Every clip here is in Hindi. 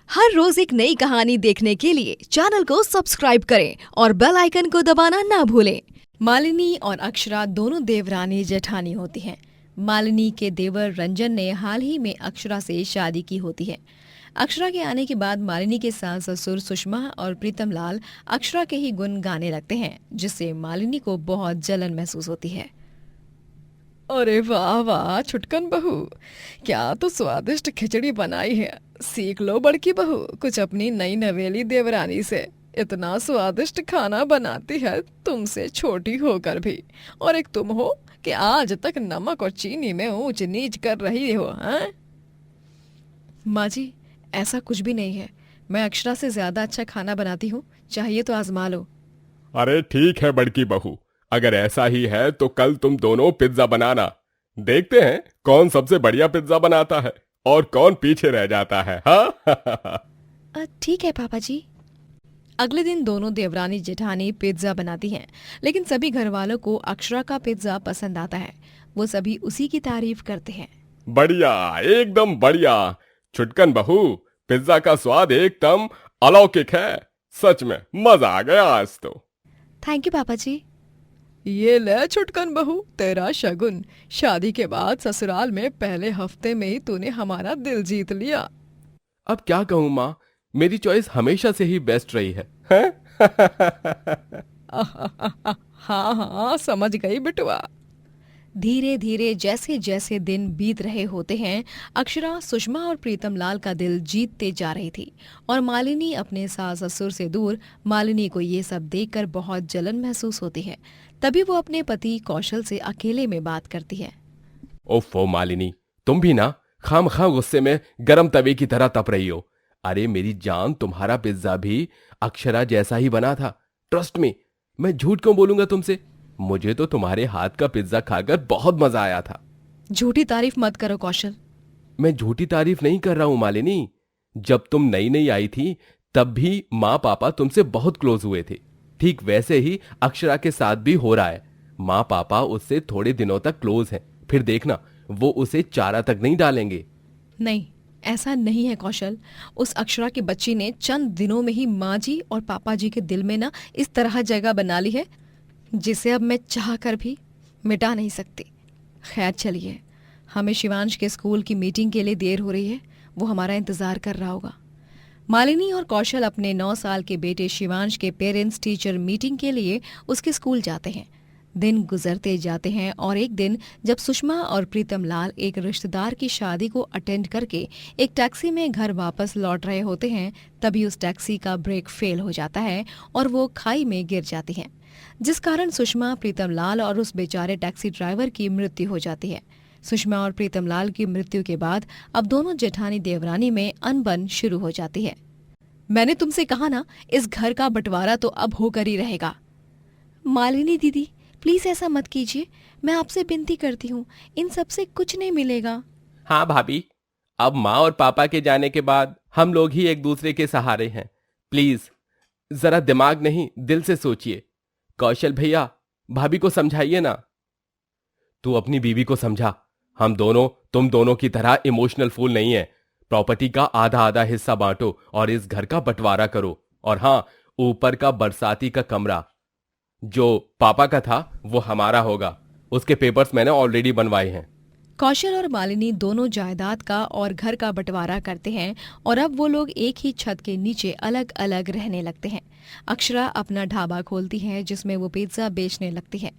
हर रोज एक नई कहानी देखने के लिए चैनल को सब्सक्राइब करें और बेल आइकन को दबाना ना भूलें। मालिनी और अक्षरा दोनों देवरानी जेठानी होती हैं। मालिनी के देवर रंजन ने हाल ही में अक्षरा से शादी की होती है। अक्षरा के आने के बाद मालिनी के सास ससुर सुषमा और प्रीतम लाल अक्षरा के ही गुण गाने लगते हैं, जिससे मालिनी को बहुत जलन महसूस होती है। अरे वाह वाह छुटकन बहू, क्या तो स्वादिष्ट खिचड़ी बनाई है। सीख लो बड़की बहू कुछ अपनी नई नवेली देवरानी से। इतना स्वादिष्ट खाना बनाती है तुमसे छोटी होकर भी, और एक तुम हो कि आज तक नमक और चीनी में ऊंच नीच कर रही हो। हैं माँ जी, ऐसा कुछ भी नहीं है। मैं अक्षरा से ज्यादा अच्छा खाना बनाती हूँ, चाहिए तो आजमा लो। अरे ठीक है बड़की बहू, अगर ऐसा ही है तो कल तुम दोनों पिज्जा बनाना। देखते हैं कौन सबसे बढ़िया पिज्जा बनाता है और कौन पीछे रह जाता है। हाँ ठीक है पापा जी। अगले दिन दोनों देवरानी जेठानी पिज्जा बनाती हैं, लेकिन सभी घर वालों को अक्षरा का पिज्जा पसंद आता है। वो सभी उसी की तारीफ करते हैं। बढ़िया, एकदम बढ़िया। छुटकन बहू, पिज्जा का स्वाद एकदम अलौकिक है। सच में मजा आ गया आज तो। थैंक यू पापा जी। ये ले छुटकन बहू तेरा शगुन। शादी के बाद ससुराल में पहले हफ्ते में ही तूने हमारा दिल जीत लिया। अब क्या कहूँ माँ, मेरी चॉइस हमेशा से ही बेस्ट रही है। हाँ हाँ समझ गई बिटुआ। धीरे धीरे जैसे जैसे दिन बीत रहे होते हैं, अक्षरा सुषमा और प्रीतम लाल का दिल जीतते जा रही थी, और मालिनी अपने सास ससुर से दूर। मालिनी को ये सब देखकर बहुत जलन महसूस होती है। तभी वो अपने पति कौशल से अकेले में बात करती है। ओफो मालिनी, तुम भी ना खामखा गुस्से में गरम तवे की तरह तप रही हो। अरे मेरी जान, तुम्हारा पिज्जा भी अक्षरा जैसा ही बना था। ट्रस्ट मी, मैं झूठ क्यों बोलूंगा तुमसे। मुझे तो तुम्हारे हाथ का पिज्जा खाकर बहुत मजा आया था। झूठी तारीफ मत करो कौशल। मैं झूठी तारीफ नहीं कर रहा हूं मालिनी। जब तुम नई नई आई थी तब भी माँ पापा तुमसे बहुत क्लोज हुए थे। ठीक वैसे ही अक्षरा के साथ भी हो रहा है। माँ पापा उससे थोड़े दिनों तक क्लोज हैं, फिर देखना वो उसे चारा तक नहीं डालेंगे। नहीं, ऐसा नहीं है कौशल। उस अक्षरा की बच्ची ने चंद दिनों में ही माँ जी और पापा जी के दिल में ना इस तरह जगह बना ली है, जिसे अब मैं चाह कर भी मिटा नहीं सकती। खैर चलिए, हमें शिवांश के स्कूल की मीटिंग के लिए देर हो रही है। वो हमारा इंतजार कर रहा होगा। मालिनी और कौशल अपने 9 साल के बेटे शिवांश के पेरेंट्स टीचर मीटिंग के लिए उसके स्कूल जाते हैं। दिन गुजरते जाते हैं, और एक दिन जब सुषमा और प्रीतम लाल एक रिश्तेदार की शादी को अटेंड करके एक टैक्सी में घर वापस लौट रहे होते हैं, तभी उस टैक्सी का ब्रेक फेल हो जाता है और वो खाई में गिर जाती है, जिस कारण सुषमा, प्रीतम लाल और उस बेचारे टैक्सी ड्राइवर की मृत्यु हो जाती है। सुषमा और प्रीतम लाल की मृत्यु के बाद अब दोनों जेठानी देवरानी में अनबन शुरू हो जाती है। मैंने तुमसे कहा ना, इस घर का बंटवारा तो अब होकर ही रहेगा। मालिनी दीदी, प्लीज ऐसा मत कीजिए। मैं आपसे विनती करती हूँ, इन सब से कुछ नहीं मिलेगा। हाँ भाभी, अब माँ और पापा के जाने के बाद हम लोग ही एक दूसरे के सहारे हैं। प्लीज जरा दिमाग नहीं, दिल से सोचिए। कौशल भैया, भाभी को समझाइए ना। तू अपनी बीवी को समझा। हम दोनों तुम दोनों की तरह इमोशनल फूल नहीं है। प्रॉपर्टी का आधा आधा हिस्सा बांटो और इस घर का बंटवारा करो। और हाँ, ऊपर का बरसाती का कमरा जो पापा का था वो हमारा होगा। उसके पेपर्स मैंने ऑलरेडी बनवाए हैं। कौशल और मालिनी दोनों जायदाद का और घर का बंटवारा करते हैं, और अब वो लोग एक ही छत के नीचे अलग अलग रहने लगते हैं। अक्षरा अपना ढाबा खोलती है, जिसमें वो पिज्जा बेचने लगती है।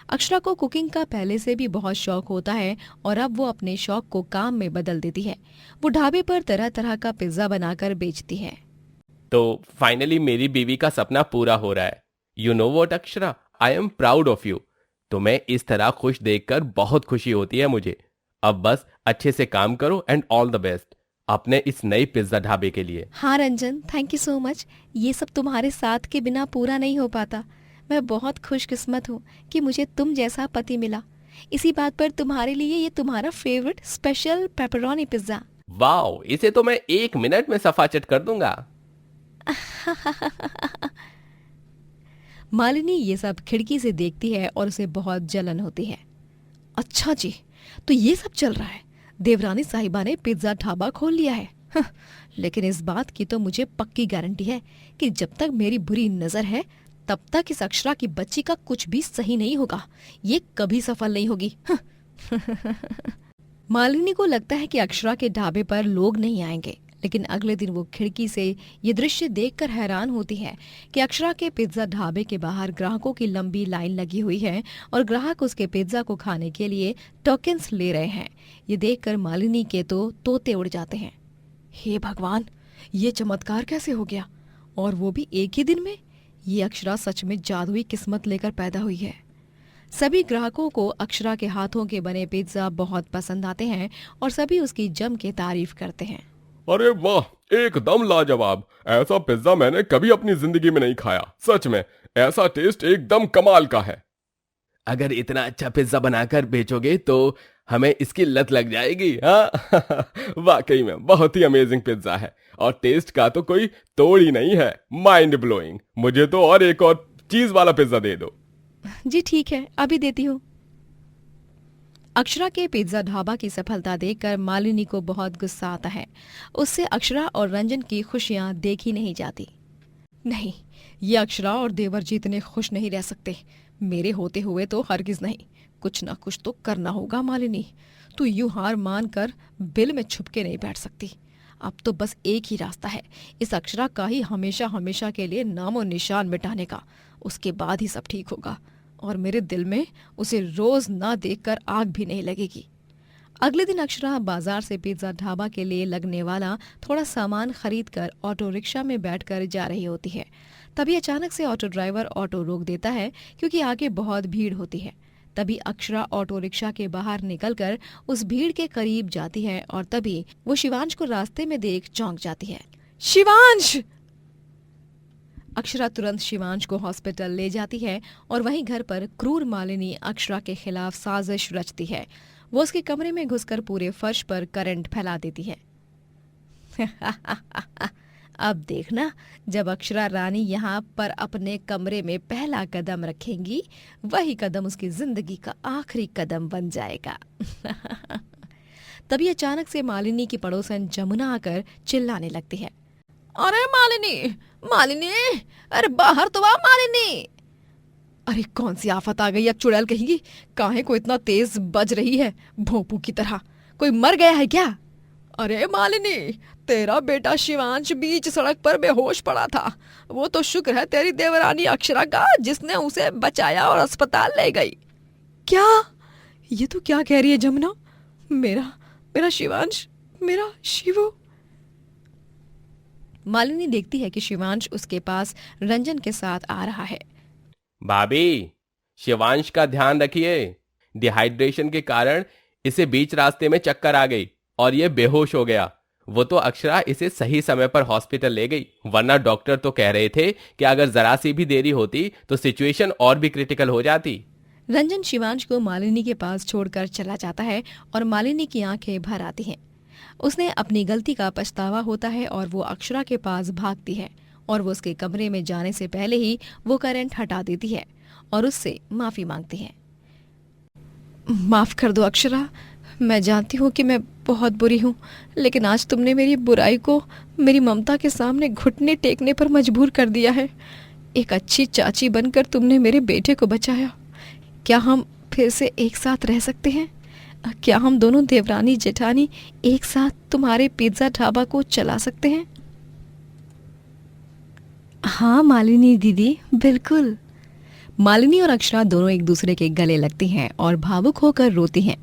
अक्षरा को कुकिंग का पहले से भी बहुत शौक होता है, और अब वो अपने शौक को काम में बदल देती है। वो ढाबे पर तरह तरह का पिज्जा बनाकर बेचती है। तो फाइनली मेरी बीवी का सपना पूरा हो रहा है। You know what Akshara, I am proud of you. तुम्हें इस तरह खुश देखकर बहुत खुशी होती है मुझे। अब बस अच्छे से काम करो एंड ऑल द बेस्ट अपने इस नए पिज्जा ढाबे के लिए। हाँ Ranjan, thank you so much. ये सब तुम्हारे साथ के बिना पूरा नहीं हो पाता। मैं बहुत खुशकिस्मत हूँ कि मुझे तुम जैसा पति मिला। इसी बात पर तुम्हारे लिए ये तुम्हारा favourite special pepperoni pizza. Wow, इसे तो मैं 1 मिनट में सफाचट कर दूंगा। मालिनी ये सब खिड़की से देखती है और उसे बहुत जलन होती है। अच्छा जी, तो ये सब चल रहा है। देवरानी साहिबा ने पिज्जा ढाबा खोल लिया है। हं, लेकिन इस बात की तो मुझे पक्की गारंटी है कि जब तक मेरी बुरी नजर है तब तक इस अक्षरा की बच्ची का कुछ भी सही नहीं होगा। ये कभी सफल नहीं होगी। मालिनी को लगता है कि अक्षरा के ढाबे पर लोग नहीं आएंगे, लेकिन अगले दिन वो खिड़की से ये दृश्य देखकर हैरान होती है कि अक्षरा के पिज्जा ढाबे के बाहर ग्राहकों की लंबी लाइन लगी हुई है और ग्राहक उसके पिज्जा को खाने के लिए टोकन्स ले रहे हैं। ये देखकर मालिनी के तो तोते उड़ जाते हैं। हे भगवान, ये चमत्कार कैसे हो गया, और वो भी एक ही दिन में। ये अक्षरा सच में जादुई किस्मत लेकर पैदा हुई है। सभी ग्राहकों को अक्षरा के हाथों के बने पिज्जा बहुत पसंद आते हैं और सभी उसकी जम के तारीफ करते हैं। अरे वाह, एकदम लाजवाब। ऐसा पिज्जा मैंने कभी अपनी जिंदगी में नहीं खाया। सच में ऐसा टेस्ट एकदम कमाल का है। अगर इतना अच्छा पिज्जा बनाकर बेचोगे तो हमें इसकी लत लग जाएगी। हाँ वाकई में बहुत ही अमेजिंग पिज्जा है और टेस्ट का तो कोई तोड़ ही नहीं है। Mind blowing. मुझे तो और एक और चीज वाला पिज्जा दे दो। जी ठीक है, अभी देती हूँ। अक्षरा के पिज्जा ढाबा की सफलता देखकर मालिनी को बहुत गुस्सा आता है। उससे अक्षरा और रंजन की खुशियां देखी नहीं जाती। नहीं, ये अक्षरा और देवरजी इतने खुश नहीं रह सकते। मेरे होते हुए तो हरगिज नहीं। कुछ ना कुछ तो करना होगा मालिनी। तू यूं हार मान कर बिल में छुप के नहीं बैठ सकती। अब तो बस एक ही रास्ता है, इस अक्षरा का ही हमेशा हमेशा के लिए नामो निशान मिटाने का। उसके बाद ही सब ठीक होगा और मेरे दिल में उसे रोज ना देखकर आग भी नहीं लगेगी। अगले दिन अक्षरा बाजार से पिज्जा ढाबा के लिए लगने वाला थोड़ा सामान खरीदकर ऑटो रिक्शा में बैठकर जा रही होती है। तभी अचानक से ऑटो ड्राइवर ऑटो रोक देता है क्योंकि आगे बहुत भीड़ होती है। तभी अक्षरा ऑटो रिक्शा के बाहर निकलकर उस भीड़ के करीब जाती है और तभी वो शिवांश को रास्ते में देख चौंक जाती है। शिवांश! अक्षरा तुरंत शिवांश को हॉस्पिटल ले जाती है और वहीं घर पर क्रूर मालिनी अक्षरा के खिलाफ साजिश रचती है। वो उसके कमरे में घुसकर पूरे फर्श पर करंट फैला देती है। अब देखना, जब अक्षरा रानी यहाँ पर अपने कमरे में पहला कदम रखेंगी, वही कदम उसकी जिंदगी का आखिरी कदम बन जाएगा। तभी अचानक से मालिनी की पड़ोसन जमुना आकर चिल्लाने लगती है। अरे मालिनी, मालिनी, अरे बाहर तो आ मालिनी। अरे कौन सी आफत आ गई अब चुड़ैल कहेगी। काहे को इतना तेज बज रही है भोंपू की तरह? कोई मर गया है क्या? अरे मालिनी, तेरा बेटा शिवांश बीच सड़क पर बेहोश पड़ा था। वो तो शुक्र है तेरी देवरानी अक्षरा का, जिसने उसे बचाया और अस्पताल ले गई। क्या? ये तो क्या कह रही है जमुना? मेरा शिवांश, मेरा शिवो। मालिनी देखती है कि शिवांश उसके पास रंजन के साथ आ रहा है। भाभी, शिवांश का ध्यान रखिए। डिहाइड्रेशन के कारण इसे बीच रास्ते में चक्कर आ गई और ये बेहोश हो गया। वो तो अक्षरा इसे सही समय पर हॉस्पिटल ले गई, वरना डॉक्टर तो कह रहे थे कि अगर जरा सी भी देरी होती तो सिचुएशन और भी क्रिटिकल हो जाती। रंजन शिवांश को मालिनी के पास छोड़कर चला जाता है और मालिनी की आंखें भर आती हैं। उसने अपनी गलती का पछतावा होता है और वो अक्षरा के पास भागती है और वो उसके कमरे में जाने से पहले ही वो करंट हटा देती है और उससे माफी मांगती है। माफ कर दो अक्षरा, मैं जानती हूँ कि मैं बहुत बुरी हूँ, लेकिन आज तुमने मेरी बुराई को मेरी ममता के सामने घुटने टेकने पर मजबूर कर दिया है। एक अच्छी चाची बनकर तुमने मेरे बेटे को बचाया। क्या हम फिर से एक साथ रह सकते हैं? क्या हम दोनों देवरानी जेठानी एक साथ तुम्हारे पिज्जा ढाबा को चला सकते हैं? हाँ मालिनी दीदी, बिल्कुल। मालिनी और अक्षरा दोनों एक दूसरे के गले लगती हैं और भावुक होकर रोती हैं।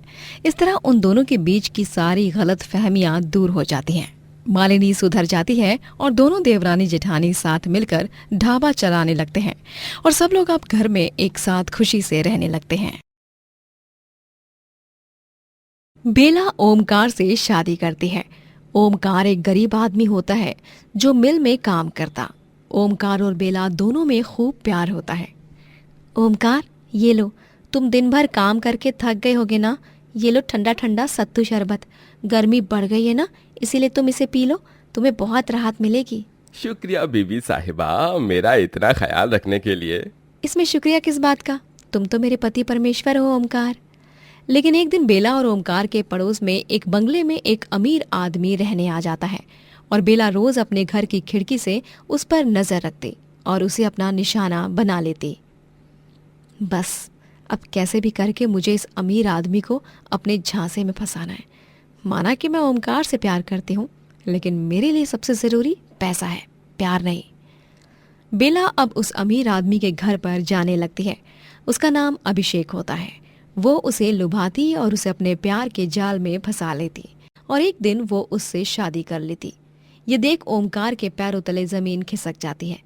इस तरह उन दोनों के बीच की सारी गलत फहमियां दूर हो जाती हैं। मालिनी सुधर जाती है और दोनों देवरानी जेठानी साथ मिलकर ढाबा चलाने लगते हैं और सब लोग अब घर में एक साथ खुशी से रहने लगते हैं। बेला ओमकार से शादी करती है। ओमकार एक गरीब आदमी होता है जो मिल में काम करता। ओमकार और बेला दोनों में खूब प्यार होता है। ओमकार, ये लो, तुम दिन भर काम करके थक गए होगे ना, ये लो ठंडा ठंडा सत्तू शरबत। गर्मी बढ़ गई है ना, इसीलिए तुम इसे पी लो, तुम्हें बहुत राहत मिलेगी। शुक्रिया बीबी साहिबा, मेरा इतना ख्याल रखने के लिए। इसमें शुक्रिया किस बात का? तुम तो मेरे पति परमेश्वर हो ओमकार। लेकिन एक दिन बेला और ओमकार के पड़ोस में एक बंगले में एक अमीर आदमी रहने आ जाता है और बेला रोज अपने घर की खिड़की से उस पर नजर रखती और उसे अपना निशाना बना लेती। बस अब कैसे भी करके मुझे इस अमीर आदमी को अपने झांसे में फंसाना है। माना कि मैं ओमकार से प्यार करती हूँ, लेकिन मेरे लिए सबसे जरूरी पैसा है, प्यार नहीं। बेला अब उस अमीर आदमी के घर पर जाने लगती है। उसका नाम अभिषेक होता है। वो उसे लुभाती और उसे अपने प्यार के जाल में फंसा लेती और एक दिन वो उससे शादी कर लेती। ये देख ओमकार के पैरों तले जमीन खिसक जाती है।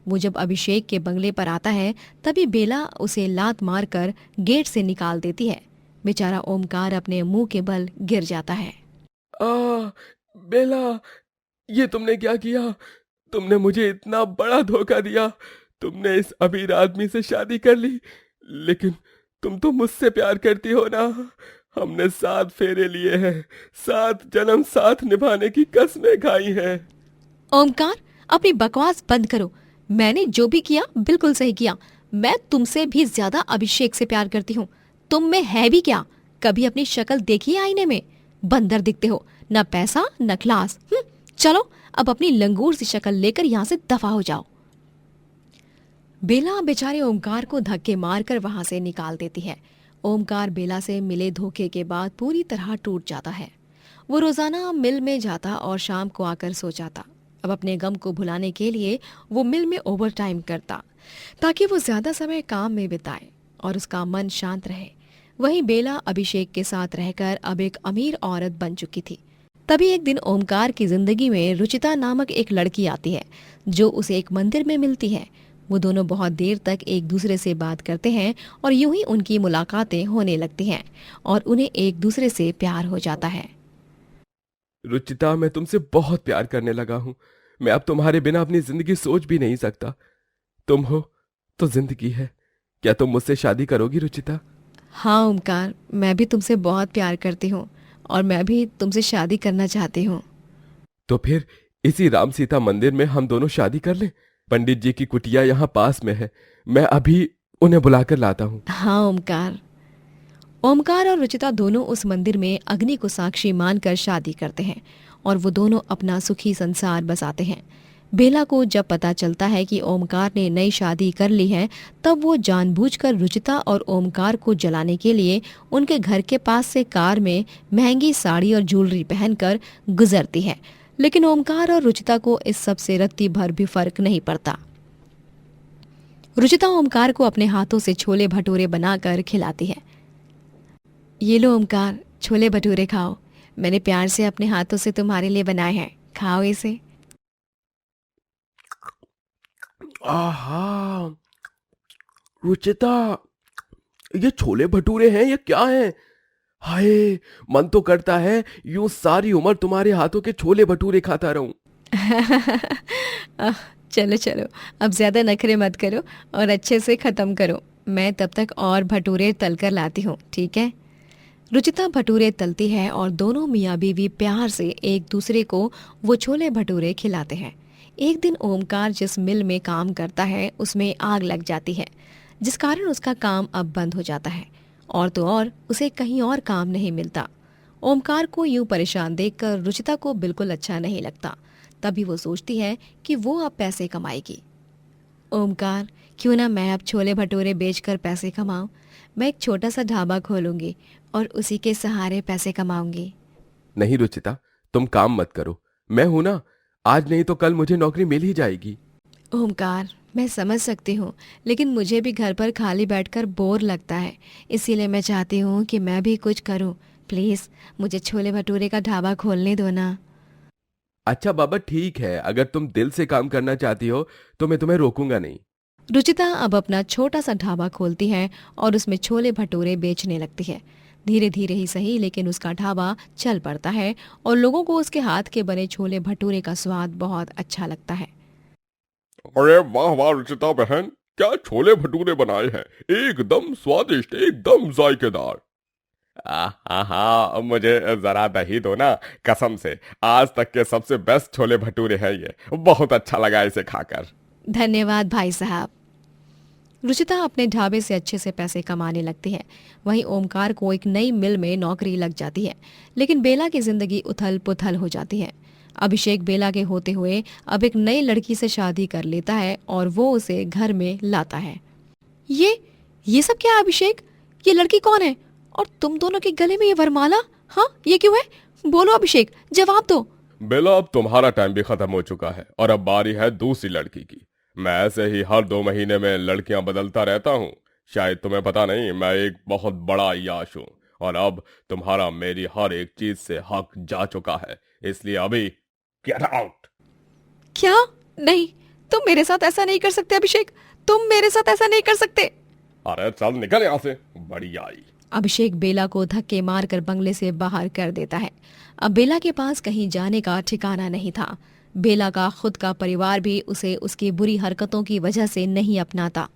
वो जब अभिषेक के बंगले पर आता है तभी बेला उसे लात मारकर गेट से निकाल देती है। बेचारा ओमकार अपने मुंह के बल गिर जाता है। बेला, ये तुमने क्या किया? तुमने मुझे इतना बड़ा धोखा दिया। तुमने इस अमीर आदमी से शादी कर ली, लेकिन तुम तो मुझसे प्यार करती हो ना। हमने 7 फेरे लिए हैं, 7 जन्म साथ निभाने की कसमें खाई हैं। ओमकार, अपनी बकवास बंद करो। मैंने जो भी किया बिल्कुल सही किया। मैं तुमसे भी ज्यादा अभिषेक से प्यार करती हूँ। तुम में है भी क्या? कभी अपनी शक्ल देखी है आईने में? बंदर दिखते हो, न पैसा न क्लास। चलो अब अपनी लंगूर सी शक्ल लेकर यहाँ से दफा हो जाओ। बेला बेचारे ओमकार को धक्के मारकर वहां से निकाल देती है। ओमकार बेला से मिले धोखे के बाद पूरी तरह टूट जाता है। वो रोजाना मिल में जाता और शाम को आकर सो जाता। अब अपने गम को भुलाने के लिए वो मिल में ओवर टाइम करता ताकि वो ज्यादा समय काम में बिताए और उसका मन शांत रहे। वहीं बेला अभिषेक के साथ रहकर अब एक अमीर औरत बन चुकी थी। तभी एक दिन ओमकार की जिंदगी में रुचिता नामक एक लड़की आती है जो उसे एक मंदिर में मिलती है। वो दोनों बहुत देर तक एक दूसरे से बात करते हैं और यूं ही उनकी मुलाकातें होने लगती हैं और उन्हें एक दूसरे से प्यार हो जाता है। रुचिता, मैं तुमसे बहुत प्यार करने लगा हूं। मैं अब तुम्हारे बिना अपनी जिंदगी सोच भी नहीं सकता। तुम हो तो जिंदगी है। क्या तुम मुझसे शादी करोगी रुचिता? हाँ ओमकार, मैं भी तुमसे बहुत प्यार करती हूँ और मैं भी तुमसे शादी करना चाहती हूँ। तो फिर इसी राम सीता मंदिर में हम दोनों शादी कर लें। पंडित जी की कुटिया यहाँ पास में है। मैं अभी उन्हें बुलाकर लाता हूँ। हाँ ओमकार। ओमकार और रुचिता दोनों उस मंदिर में अग्नि को साक्षी मानकर शादी करते हैं और वो दोनों अपना सुखी संसार बसाते हैं। बेला को जब पता चलता है कि ओमकार ने नई शादी कर ली है तब वो जानबूझकर रुचिता और ओमकार को जलाने के लिए उनके घर के पास से कार में महंगी साड़ी और ज्वेलरी पहनकर गुजरती है। लेकिन ओमकार और रुचिता को इस सब से रत्ती भर भी फर्क नहीं पड़ता। रुचिता ओमकार को अपने हाथों से छोले भटूरे बनाकर खिलाती है। ये लो ओमकार, छोले भटूरे खाओ। मैंने प्यार से अपने हाथों से तुम्हारे लिए बनाए हैं, खाओ इसे। आहा, रुचिता, ये छोले भटूरे हैं या क्या है? हाय, मन तो करता है यूं सारी उम्र तुम्हारे हाथों के छोले भटूरे खाता रहूं। चलो चलो, अब ज्यादा नखरे मत करो और अच्छे से खत्म करो। मैं तब तक और भटूरे तल कर लाती हूँ, ठीक है? रुचिता भटूरे तलती है और दोनों मियाँ बीवी प्यार से एक दूसरे को वो छोले भटूरे खिलाते हैं। एक दिन ओमकार जिस मिल में काम करता है उसमें आग लग जाती है, जिस कारण उसका काम अब बंद हो जाता है और तो और उसे कहीं और काम नहीं मिलता। ओमकार को यूं परेशान देखकर रुचिता को बिल्कुल अच्छा नहीं लगता। तभी वो सोचती है कि वो अब पैसे कमाएगी। ओमकार, क्यों ना मैं अब छोले भटूरे बेचकर पैसे कमाऊं? मैं एक छोटा सा ढाबा खोलूंगी और उसी के सहारे पैसे कमाऊंगी। नहीं रुचिता, तुम काम मत करो। मैं हूं ना, आज नहीं तो कल मुझे नौकरी मिल ही जाएगी। ओमकार, मैं समझ सकती हूँ, लेकिन मुझे भी घर पर खाली बैठकर बोर लगता है। इसीलिए मैं चाहती हूँ कि मैं भी कुछ करूँ। प्लीज मुझे छोले भटूरे का ढाबा खोलने दो ना। अच्छा बाबा, ठीक है। अगर तुम दिल से काम करना चाहती हो तो मैं तुम्हें रोकूंगा नहीं। रुचिता अब अपना छोटा सा ढाबा खोलती है और उसमें छोले भटूरे बेचने लगती है। धीरे धीरे ही सही, लेकिन उसका ढाबा चल पड़ता है और लोगों को उसके हाथ के बने छोले भटूरे का स्वाद बहुत अच्छा लगता है। अरे वाह वाह रुचिता बहन, क्या छोले भटूरे बनाए हैं! एकदम स्वादिष्ट, एकदम जायकेदार। हाँ, मुझे जरा दही दो ना। कसम से आज तक के सबसे बेस्ट छोले भटूरे हैं ये। बहुत अच्छा लगा इसे खाकर। धन्यवाद भाई साहब। रुचिता अपने ढाबे से अच्छे से पैसे कमाने लगती है। वहीं ओमकार को एक नई मिल में नौकरी लग जाती है। लेकिन बेला की जिंदगी उथल पुथल हो जाती है। अभिषेक बेला के होते हुए अब एक नई लड़की से शादी कर लेता है और वो उसे घर में लाता है। ये सब क्या है अभिषेक? ये लड़की कौन है? और तुम दोनों के गले में ये वरमाला? हाँ, ये क्यों है? बोलो अभिषेक, जवाब दो। बेला, अब तुम्हारा टाइम भी खत्म हो चुका है और अब बारी है दूसरी लड़की की। मैं ऐसे ही हर 2 महीने में लड़कियां बदलता रहता हूँ। शायद तुम्हें पता नहीं, मैं एक बहुत बड़ा अय्याश हूँ और अब तुम्हारा मेरी हर एक चीज से हक जा चुका है, इसलिए अभी गेट आउट। क्या? नहीं, तुम मेरे साथ ऐसा नहीं कर सकते अभिषेक, तुम मेरे साथ ऐसा नहीं कर सकते। अरे चल निकल यहाँ से, बड़ी आई। अभिषेक बेला को धक्के मारकर बंगले से बाहर कर देता है। अब बेला के पास कहीं जाने का ठिकाना नहीं था। बेला का खुद का परिवार भी उसे उसकी बुरी हरकतों की वजह से नहीं अपनाता।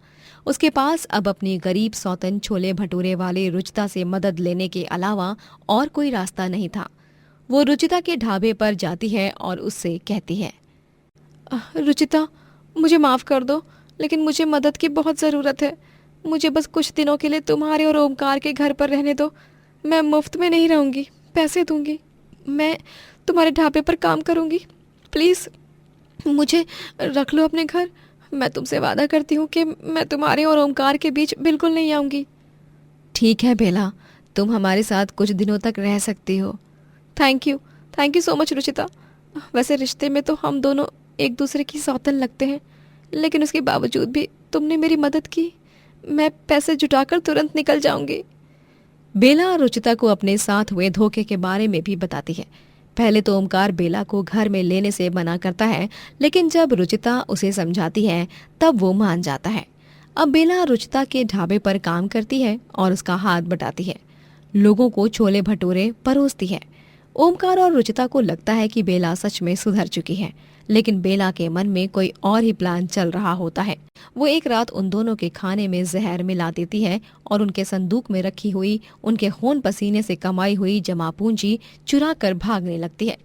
उसके पास अब अपनी गरीब सौतन छोले भटूरे वाले रुचिता से मदद लेने के अलावा और कोई रास्ता नहीं था। वो रुचिता के ढाबे पर जाती है और उससे कहती है, रुचिता, मुझे माफ कर दो, लेकिन मुझे मदद की बहुत ज़रूरत है। मुझे बस कुछ दिनों के लिए तुम्हारे और ओमकार के घर पर रहने दो। मैं मुफ्त में नहीं रहूंगी, पैसे दूंगी। मैं तुम्हारे ढाबे पर काम करूंगी। प्लीज़ मुझे रख लो अपने घर। मैं तुमसे वादा करती हूँ कि मैं तुम्हारे और ओमकार के बीच बिल्कुल नहीं आऊंगी। ठीक है बेला, तुम हमारे साथ कुछ दिनों तक रह सकती हो। Thank you so much Ruchita. वैसे रिश्ते में तो हम दोनों एक दूसरे की सौतन लगते हैं, लेकिन उसके बावजूद भी तुमने मेरी मदद की। मैं पैसे जुटाकर तुरंत निकल जाऊंगी। बेला रुचिता को अपने साथ हुए धोखे के बारे में भी बताती है। पहले तो ओमकार बेला को घर में लेने से मना करता है, लेकिन जब रुचिता उसे समझाती है तब वो मान जाता है। अब बेला रुचिता के ढाबे पर काम करती है और उसका हाथ बटाती है, लोगों को छोले भटूरे परोसती है। ओमकार और रुचिता को लगता है कि बेला सच में सुधर चुकी है, लेकिन बेला के मन में कोई और ही प्लान चल रहा होता है। वो एक रात उन दोनों के खाने में जहर मिला देती है और उनके संदूक में रखी हुई उनके खून पसीने से कमाई हुई जमा पूंजी चुरा कर भागने लगती है।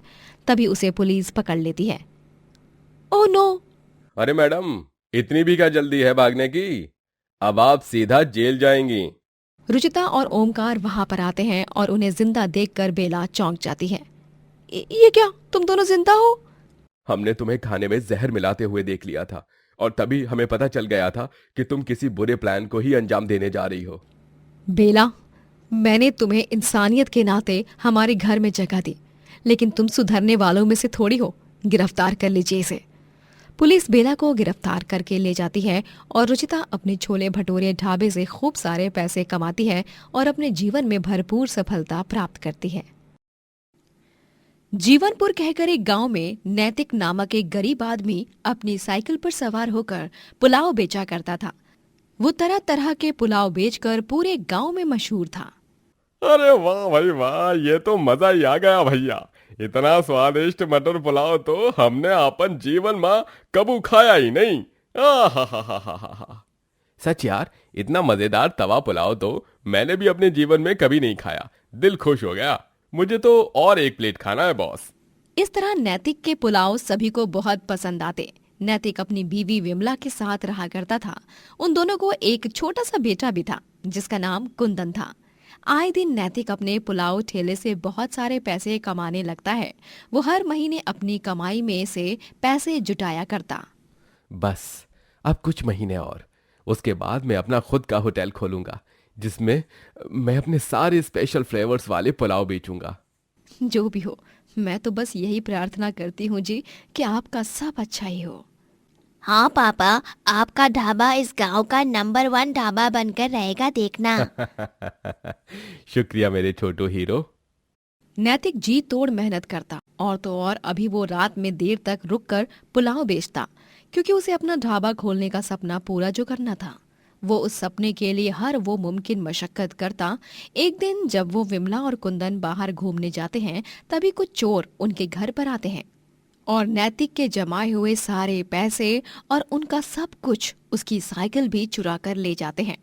तभी उसे पुलिस पकड़ लेती है। Oh no! अरे मैडम, इतनी भी क्या जल्दी है भागने की? अब आप सीधा जेल जाएंगी। रुचिता और ओमकार वहां पर आते हैं और उन्हें जिंदा देखकर बेला चौंक जाती है। ये क्या, तुम दोनों जिंदा हो? हमने तुम्हें खाने में जहर मिलाते हुए देख लिया था और तभी हमें पता चल गया था कि तुम किसी बुरे प्लान को ही अंजाम देने जा रही हो। बेला, मैंने तुम्हें इंसानियत के नाते हमारे घर में जगह दी, लेकिन तुम सुधरने वालों में से थोड़ी हो। गिरफ्तार कर लीजिए इसे। पुलिस बेला को गिरफ्तार करके ले जाती है और रुचिता अपने छोले भटूरे ढाबे से खूब सारे पैसे कमाती है और अपने जीवन में भरपूर सफलता प्राप्त करती है। जीवनपुर कहकर एक गांव में नैतिक नामक एक गरीब आदमी अपनी साइकिल पर सवार होकर पुलाव बेचा करता था। वो तरह तरह के पुलाव बेचकर पूरे गांव में मशहूर था। अरे वाह भाई वाह, ये तो मजा ही आ गया भैया। इतना स्वादिष्ट मटर पुलाव तो हमने अपन जीवन में कबू खाया ही नहीं। आहा। सच यार, इतना मजेदार तवा पुलाव तो मैंने भी अपने जीवन में कभी नहीं खाया। दिल खुश हो गया। मुझे तो और एक प्लेट खाना है बॉस। इस तरह नैतिक के पुलाव सभी को बहुत पसंद आते। नैतिक अपनी बीवी विमला के साथ रहा करता था। उन दोनों को एक छोटा सा बेटा भी था जिसका नाम कुंदन था। आए दिन नैतिक अपने पुलाव ठेले से बहुत सारे पैसे कमाने लगता है। वो हर महीने अपनी कमाई में से पैसे जुटाया करता। बस अब कुछ महीने और, उसके बाद मैं अपना खुद का होटल खोलूंगा जिसमें मैं अपने सारे स्पेशल फ्लेवर्स वाले पुलाव बेचूंगा। जो भी हो, मैं तो बस यही प्रार्थना करती हूँ जी कि आपका सब अच्छा ही हो। हाँ पापा, आपका ढाबा इस गांव का नंबर 1 ढाबा बनकर रहेगा, देखना। शुक्रिया मेरे छोटू हीरो। नैतिक जी तोड़ मेहनत करता और तो और अभी वो रात में देर तक रुककर पुलाव बेचता, क्योंकि उसे अपना ढाबा खोलने का सपना पूरा जो करना था। वो उस सपने के लिए हर वो मुमकिन मशक्कत करता। एक दिन जब वो विमला और कुंदन बाहर घूमने जाते हैं, तभी कुछ चोर उनके घर पर आते हैं और नैतिक के जमाए हुए सारे पैसे और उनका सब कुछ, उसकी साइकिल भी चुरा कर ले जाते हैं।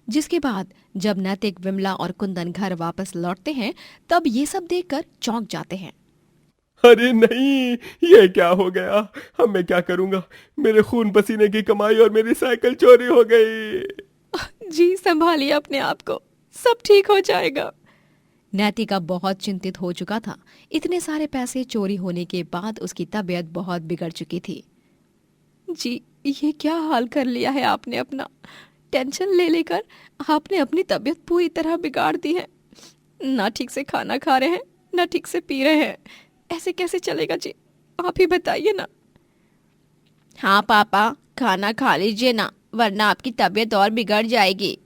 जिसके बाद जब नैतिक, विमला और कुंदन घर वापस लौटते हैं, तब ये सब देखकर चौंक जाते हैं। अरे नहीं, ये क्या हो गया? अब मैं क्या करूंगा? मेरे खून पसीने की कमाई और मेरी साइकिल चोरी हो गई। जी संभालिए अपने आप को, सब ठीक हो जाएगा। नैतिका बहुत चिंतित हो चुका था। इतने सारे पैसे चोरी होने के बाद उसकी तबीयत बहुत बिगड़ चुकी थी। जी ये क्या हाल कर लिया है आपने अपना। टेंशन ले लेकर आपने अपनी तबीयत पूरी तरह बिगाड़ दी है। ना ठीक से खाना खा रहे हैं, ना ठीक से पी रहे हैं। ऐसे कैसे चलेगा जी, आप ही बताइए ना। हाँ पापा, खाना खा लीजिए ना, वरना आपकी तबीयत और बिगड़ जाएगी।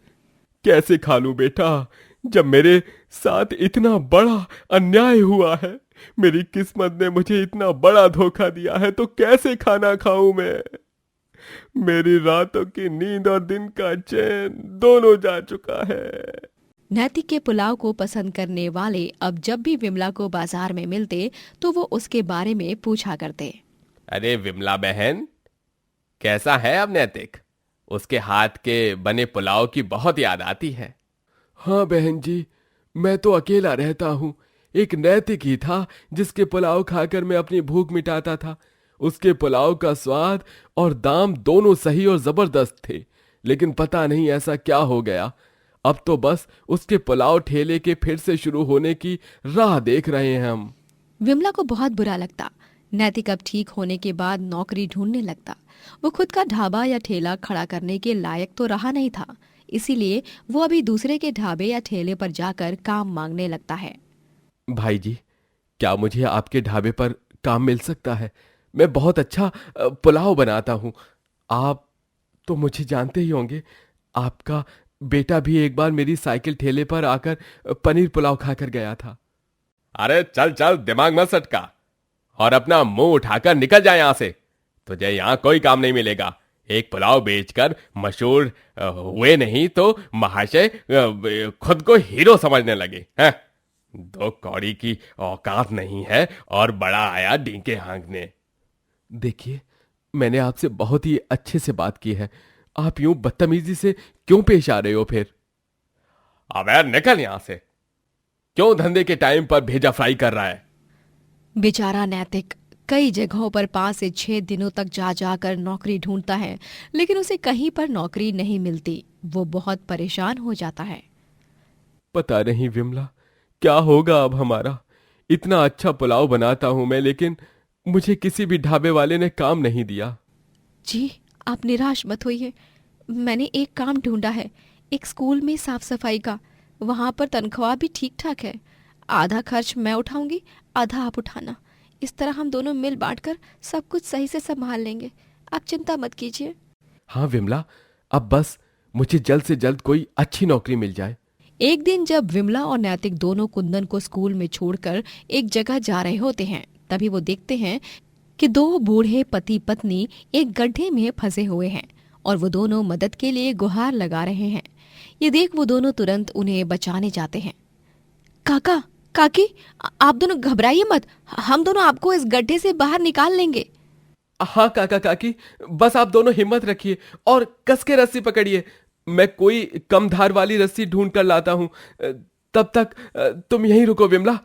कैसे खा लूं बेटा, जब मेरे साथ इतना बड़ा अन्याय हुआ है? मेरी किस्मत ने मुझे इतना बड़ा धोखा दिया है, तो कैसे खाना खाऊं मैं? मेरी रातों की नींद और दिन का चैन दोनों जा चुका है। नैतिक के पुलाव को पसंद करने वाले अब जब भी विमला को बाजार में मिलते तो वो उसके बारे में पूछा करते। अरे विमला बहन, कैसा है अब नैतिक? उसके हाथ के बने पुलाव की बहुत याद आती है। हाँ बहन जी, मैं तो अकेला रहता हूँ। एक नैतिक ही था जिसके पुलाव खाकर मैं अपनी भूख मिटाता था। उसके पुलाव का स्वाद और दाम दोनों सही और जबरदस्त थे, लेकिन पता नहीं ऐसा क्या हो गया। अब तो बस उसके पुलाव ठेले के फिर से शुरू होने की राह देख रहे हैं हम। विमला को बहुत बुरा लगता। नैतिक अब ठीक होने के बाद नौकरी ढूंढने लगता। वो खुद का ढाबा या ठेला खड़ा करने के लायक तो रहा नहीं था, इसीलिए वो अभी दूसरे के ढाबे या ठेले पर जाकर काम मांगने लगता है। भाई जी, क्या मुझे आपके ढाबे पर काम मिल सकता है? मैं बहुत अच्छा पुलाव बनाता हूँ। आप तो मुझे जानते ही होंगे। आपका बेटा भी एक बार मेरी साइकिल ठेले पर आकर पनीर पुलाव खाकर गया था। अरे चल चल, दिमाग मत सटका और अपना मुंह उठाकर निकल जाए यहां से। तुझे यहां कोई काम नहीं मिलेगा। एक पुलाव बेचकर मशहूर हुए नहीं तो महाशय खुद को हीरो समझने लगे हैं। दो कौड़ी की औकात नहीं है और बड़ा आया डींके हाँकने। देखिए, मैंने आपसे बहुत ही अच्छे से बात की है, आप यूं बदतमीजी से क्यों पेश आ रहे हो फिर? अबे निकल यहां से। क्यों धंधे के टाइम पर भेजा फ्राई कर रहा है? बेचारा नैतिक कई जगहों पर 5 से 6 दिनों तक जा जाकर नौकरी ढूंढता है, लेकिन उसे कहीं पर नौकरी नहीं मिलती। वो बहुत परेशान हो जाता है। पता नहीं विमला, क्या होगा अब हमारा। इतना अच्छा पुलाव बनाता हूं मैं, लेकिन मुझे किसी भी ढाबे वाले ने काम नहीं दिया। जी आप निराश मत होइए, मैंने एक काम ढूंढा है, एक स्कूल में साफ सफाई का। वहां पर तनख्वाह भी ठीक ठाक है। आधा खर्च मैं उठाऊंगी, आधा आप उठाना। इस तरह हम दोनों मिल बांटकर सब कुछ सही से संभाल लेंगे। आप चिंता मत कीजिए। हाँ विमला, अब बस मुझे जल्द से जल्द कोई अच्छी नौकरी मिल जाए। एक दिन जब विमला और नैतिक दोनों कुंदन को स्कूल में छोड़कर एक जगह जा रहे होते हैं, तभी वो देखते हैं कि 2 बूढ़े पति पत्नी एक गड्ढे में फंसे हुए हैं और वो दोनों मदद के लिए गुहार लगा रहे हैं। ये देख वो दोनों तुरंत उन्हें बचाने जाते हैं। काका, काकी, आप दोनों घबराइए मत, हम दोनों आपको इस गड्ढे से बाहर निकाल लेंगे। हाँ काका काकी, बस आप दोनों हिम्मत रखिए और कस के रस्सी पकड़िए। मैं कोई कम धार वाली रस्सी ढूंढ कर लाता हूं। तब तक तुम यहीं रुको विमला।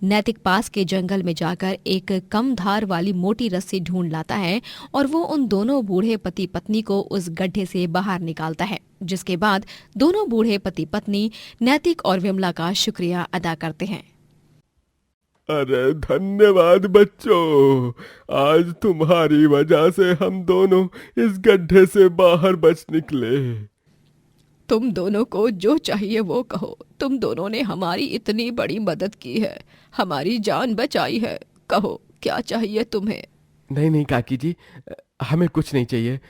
नैतिक पास के जंगल में जाकर एक कम धार वाली मोटी रस्सी ढूंढ लाता है और वो उन दोनों बूढ़े पति पत्नी को उस गड्ढे से बाहर निकालता है, जिसके बाद दोनों बूढ़े पति पत्नी नैतिक और विमला का शुक्रिया अदा करते हैं। अरे धन्यवाद बच्चों, आज तुम्हारी वजह से हम दोनों इस गड्ढे से बाहर बच निकले। तुम दोनों को जो चाहिए वो कहो। तुम दोनों ने हमारी इतनी बड़ी मदद की है, हमारी जान बचाई है। कहो क्या चाहिए तुम्हें? नहीं नहीं काकी जी, हमें कुछ नहीं चाहिए।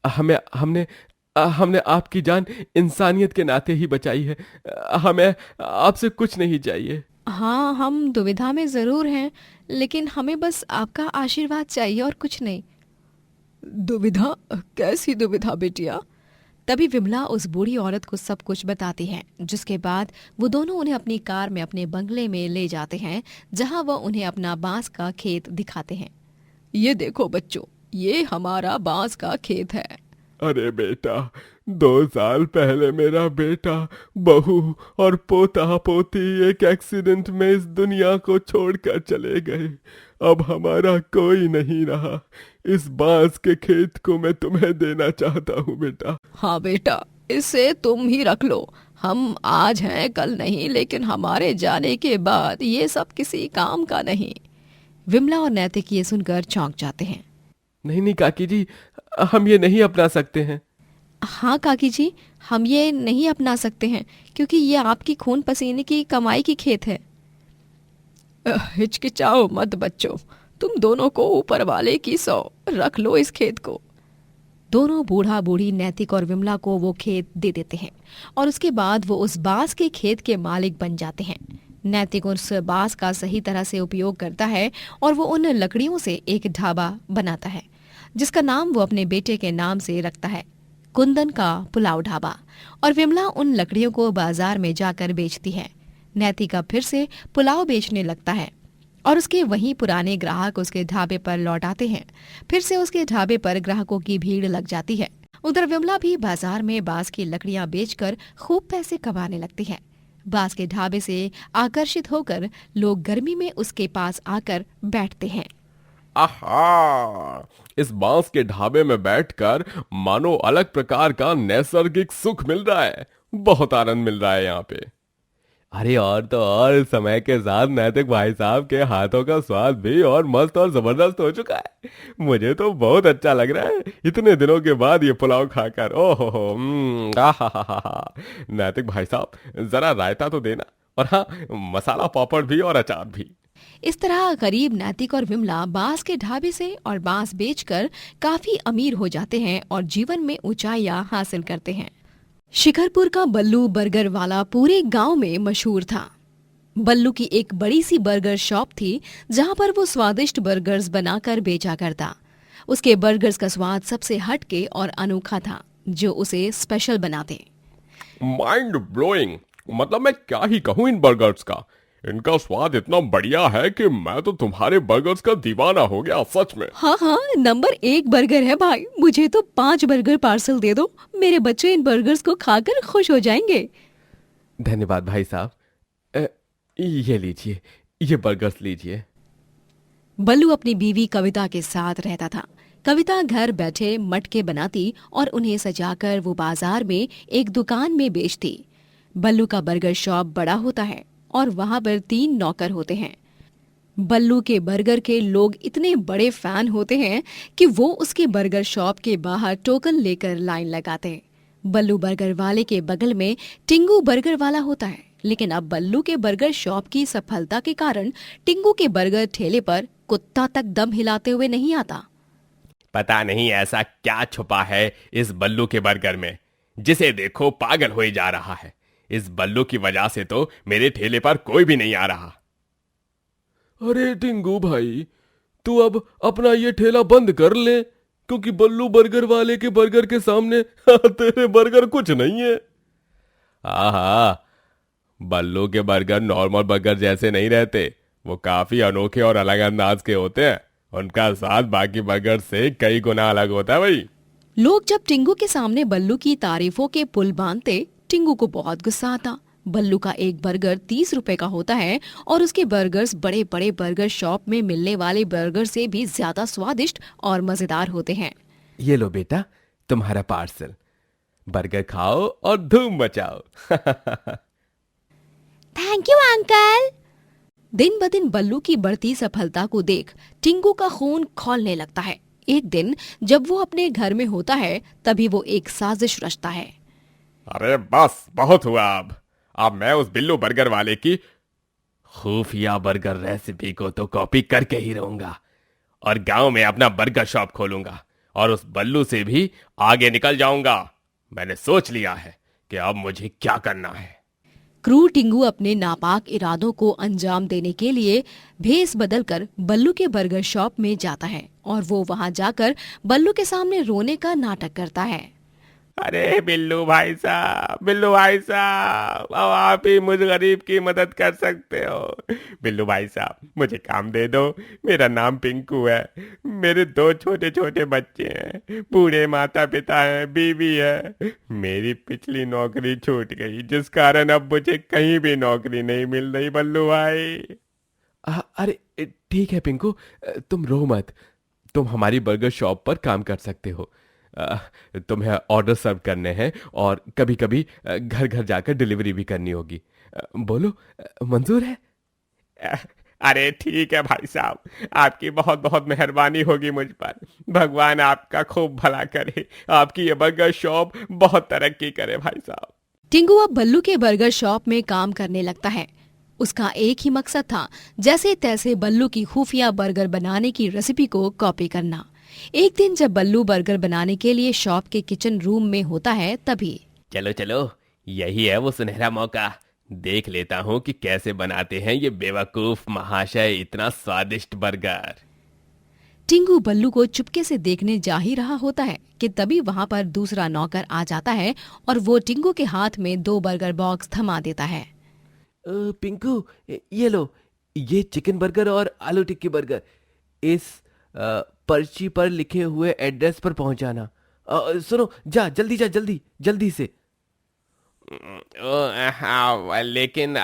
हमने आपकी जान इंसानियत के नाते ही बचाई है। हमें आपसे कुछ नहीं चाहिए। हाँ, हम दुविधा में जरूर हैं, लेकिन हमें बस आपका आशीर्वाद चाहिए और कुछ नहीं। दुविधा? कैसी दुविधा बेटिया? तभी विमला उस बूढ़ी औरत को सब कुछ बताती है, जिसके बाद वो दोनों उन्हें अपनी कार में अपने बंगले में ले जाते हैं, जहां वह उन्हें अपना बांस का खेत दिखाते हैं। ये देखो बच्चों, ये हमारा बांस का खेत है। अरे बेटा, 2 साल पहले मेरा बेटा, बहू और पोता पोती एक एक्सीडेंट में इस दुनिया को छोड़कर चले गए। अब हमारा कोई नहीं रहा। इस बांस के खेत को मैं तुम्हें देना चाहता हूँ बेटा। हाँ बेटा, इसे तुम ही रख लो। हम आज हैं कल नहीं, लेकिन हमारे जाने के बाद ये सब किसी काम का नहीं। विमला और नैतिक ये सुनकर चौंक जाते हैं। नहीं नहीं काकी जी, हम ये नहीं अपना सकते हैं। हाँ काकी जी, हम ये नहीं अपना सकते हैं क्योंकि ये आपकी खून पसीने की कमाई की खेत है। हिचकिचाओ मत बच्चों, तुम दोनों को ऊपर वाले की सौ, रख लो इस खेत को। दोनों बूढ़ा बूढ़ी नैतिक और विमला को वो खेत दे देते हैं और उसके बाद वो उस बांस के खेत के मालिक बन जाते हैं। नैतिक उस बांस का सही तरह से उपयोग करता है और वो उन लकड़ियों से एक ढाबा बनाता है जिसका नाम वो अपने बेटे के नाम से रखता है, कुंदन का पुलाव ढाबा। और विमला उन लकड़ियों को बाजार में जाकर बेचती है। नैतिक अब फिर से पुलाव बेचने लगता है और उसके वही पुराने ग्राहक उसके ढाबे पर लौट आते हैं। फिर से उसके ढाबे पर ग्राहकों की भीड़ लग जाती है। उधर विमला भी बाजार में बांस की लकड़ियां बेचकर खूब पैसे कमाने लगती है। बांस के ढाबे से आकर्षित होकर लोग गर्मी में उसके पास आकर बैठते हैं। आहा, इस बांस के ढाबे में बैठकर मानो अलग प्रकार का नैसर्गिक सुख मिल रहा है। बहुत आनंद मिल रहा है यहाँ पे। अरे और तो और समय के साथ नैतिक भाई साहब के हाथों का स्वाद भी और मस्त और जबरदस्त हो चुका है। मुझे तो बहुत अच्छा लग रहा है इतने दिनों के बाद ये पुलाव खाकर। ओहो, आहा। नैतिक भाई साहब जरा रायता तो देना, और हाँ, मसाला पापड़ भी और अचार भी। इस तरह गरीब नैतिक और विमला बांस के ढाबे से और बांस बेचकर काफी अमीर हो जाते हैं और जीवन में ऊंचाइयां हासिल करते हैं। शिखरपुर का बल्लू बर्गर वाला पूरे गांव में मशहूर था। बल्लू की एक बड़ी सी बर्गर शॉप थी जहां पर वो स्वादिष्ट बर्गर्स बनाकर बेचा करता। उसके बर्गर्स का स्वाद सबसे हटके और अनोखा था जो उसे स्पेशल बनाते। माइंड ब्लोइंग, मतलब मैं क्या ही कहूँ इन बर्गर्स का। इनका स्वाद इतना बढ़िया है कि मैं तो तुम्हारे बर्गर्स का दीवाना हो गया, सच में। हाँ हाँ, नंबर 1 बर्गर है भाई। मुझे तो 5 बर्गर पार्सल दे दो। मेरे बच्चे इन बर्गर्स को खाकर खुश हो जाएंगे। धन्यवाद भाई साहब। ये लीजिए, ये बर्गर्स लीजिए। बल्लू अपनी बीवी कविता के साथ रहता था। कविता घर बैठे मटके बनाती और उन्हें सजाकर वो बाजार में एक दुकान में बेचती। बल्लू का बर्गर शॉप बड़ा होता है और वहां पर 3 नौकर होते हैं। बल्लू के बर्गर के लोग इतने बड़े फैन होते हैं कि वो उसके बर्गर शॉप के बाहर टोकन लेकर लाइन लगाते हैं। बल्लू बर्गर वाले के बगल में टिंगू बर्गर वाला होता है, लेकिन अब बल्लू के बर्गर शॉप की सफलता के कारण टिंगू के बर्गर ठेले पर कुत्ता तक दम हिलाते हुए नहीं आता। पता नहीं ऐसा क्या छुपा है इस बल्लू के बर्गर में, जिसे देखो पागल हो जा रहा है। इस बल्लू की वजह से तो मेरे ठेले पर कोई भी नहीं आ रहा। अरे टिंगू भाई, तू अब अपना ये ठेला बंद कर ले, क्योंकि बल्लू बर्गर वाले के बर्गर के सामने तेरे बर्गर कुछ नहीं है। आहा, बल्लू के बर्गर नॉर्मल बर्गर जैसे नहीं रहते। वो काफी अनोखे और अलग अंदाज के होते हैं। उनका स्वाद बाकी बर्गर से कई गुना अलग होता है भाई। लोग जब टिंगू के सामने बल्लू की तारीफों के पुल बांधते, टिंगू को बहुत गुस्सा आता। बल्लू का एक बर्गर 30 रुपए का होता है और उसके बर्गर्स बड़े बड़े बर्गर शॉप में मिलने वाले बर्गर से भी ज्यादा स्वादिष्ट और मजेदार होते हैं। ये लो बेटा, तुम्हारा पार्सल। बर्गर खाओ और धूम मचाओ। Thank you uncle. दिन ब दिन बल्लू की बढ़ती सफलता को देख टिंगू का खून खौलने लगता है। एक दिन जब वो अपने घर में होता है, तभी वो एक साजिश रचता है। अरे बस बहुत हुआ। अब मैं उस बिल्लू बर्गर वाले की खुफिया बर्गर रेसिपी को तो कॉपी करके ही रहूंगा और गांव में अपना बर्गर शॉप खोलूंगा और उस बल्लू से भी आगे निकल जाऊंगा। मैंने सोच लिया है कि अब मुझे क्या करना है। क्रूर टिंगू अपने नापाक इरादों को अंजाम देने के लिए भेस बदलकर बल्लू के बर्गर शॉप में जाता है और वो वहां जाकर बल्लू के सामने रोने का नाटक करता है। अरे बिल्लू भाई साहब, बिल्लू भाई साहब, अब आप ही मुझ गरीब की मदद कर सकते हो। बिल्लू भाई साहब, मुझे काम दे दो। मेरा नाम पिंकू है। मेरे 2 छोटे छोटे बच्चे हैं। बूढ़े माता पिता हैं, बीवी है। मेरी पिछली नौकरी छूट गई, जिस कारण अब मुझे कहीं भी नौकरी नहीं मिल रही। बल्लू भाई, अरे ठीक है पिंकू, तुम रो मत। तुम हमारी बर्गर शॉप पर काम कर सकते हो। तुम्हें ऑर्डर सर्व करने हैं और कभी कभी घर घर जाकर डिलीवरी भी करनी होगी। बोलो, मंजूर है? अरे ठीक है भाई साहब, आपकी बहुत बहुत मेहरबानी होगी मुझ पर। भगवान आपका खूब भला करे, आपकी ये बर्गर शॉप बहुत तरक्की करे भाई साहब। टिंगू अब बल्लू के बर्गर शॉप में काम करने लगता है। उसका एक ही मकसद था, जैसे तैसे बल्लू की खुफिया बर्गर बनाने की रेसिपी को कॉपी करना। एक दिन जब बल्लू बर्गर बनाने के लिए शॉप के किचन रूम में होता है, तभी चलो चलो, यही है वो सुनहरा मौका। देख लेता हूँ कि कैसे बनाते हैं ये बेवकूफ महाशय इतना स्वादिष्ट बर्गर। टिंगू बल्लू को चुपके से देखने जा ही रहा होता है कि तभी वहां पर दूसरा नौकर आ जाता है और वो टिंगू के हाथ में 2 बर्गर बॉक्स थमा देता है। पिंकू, ये लो, ये चिकन बर्गर और आलू टिक्की बर्गर इस पर्ची पर लिखे हुए एड्रेस पर पहुंचाना। सुनो, जल्दी जा, जल्दी जल्दी से। लेकिन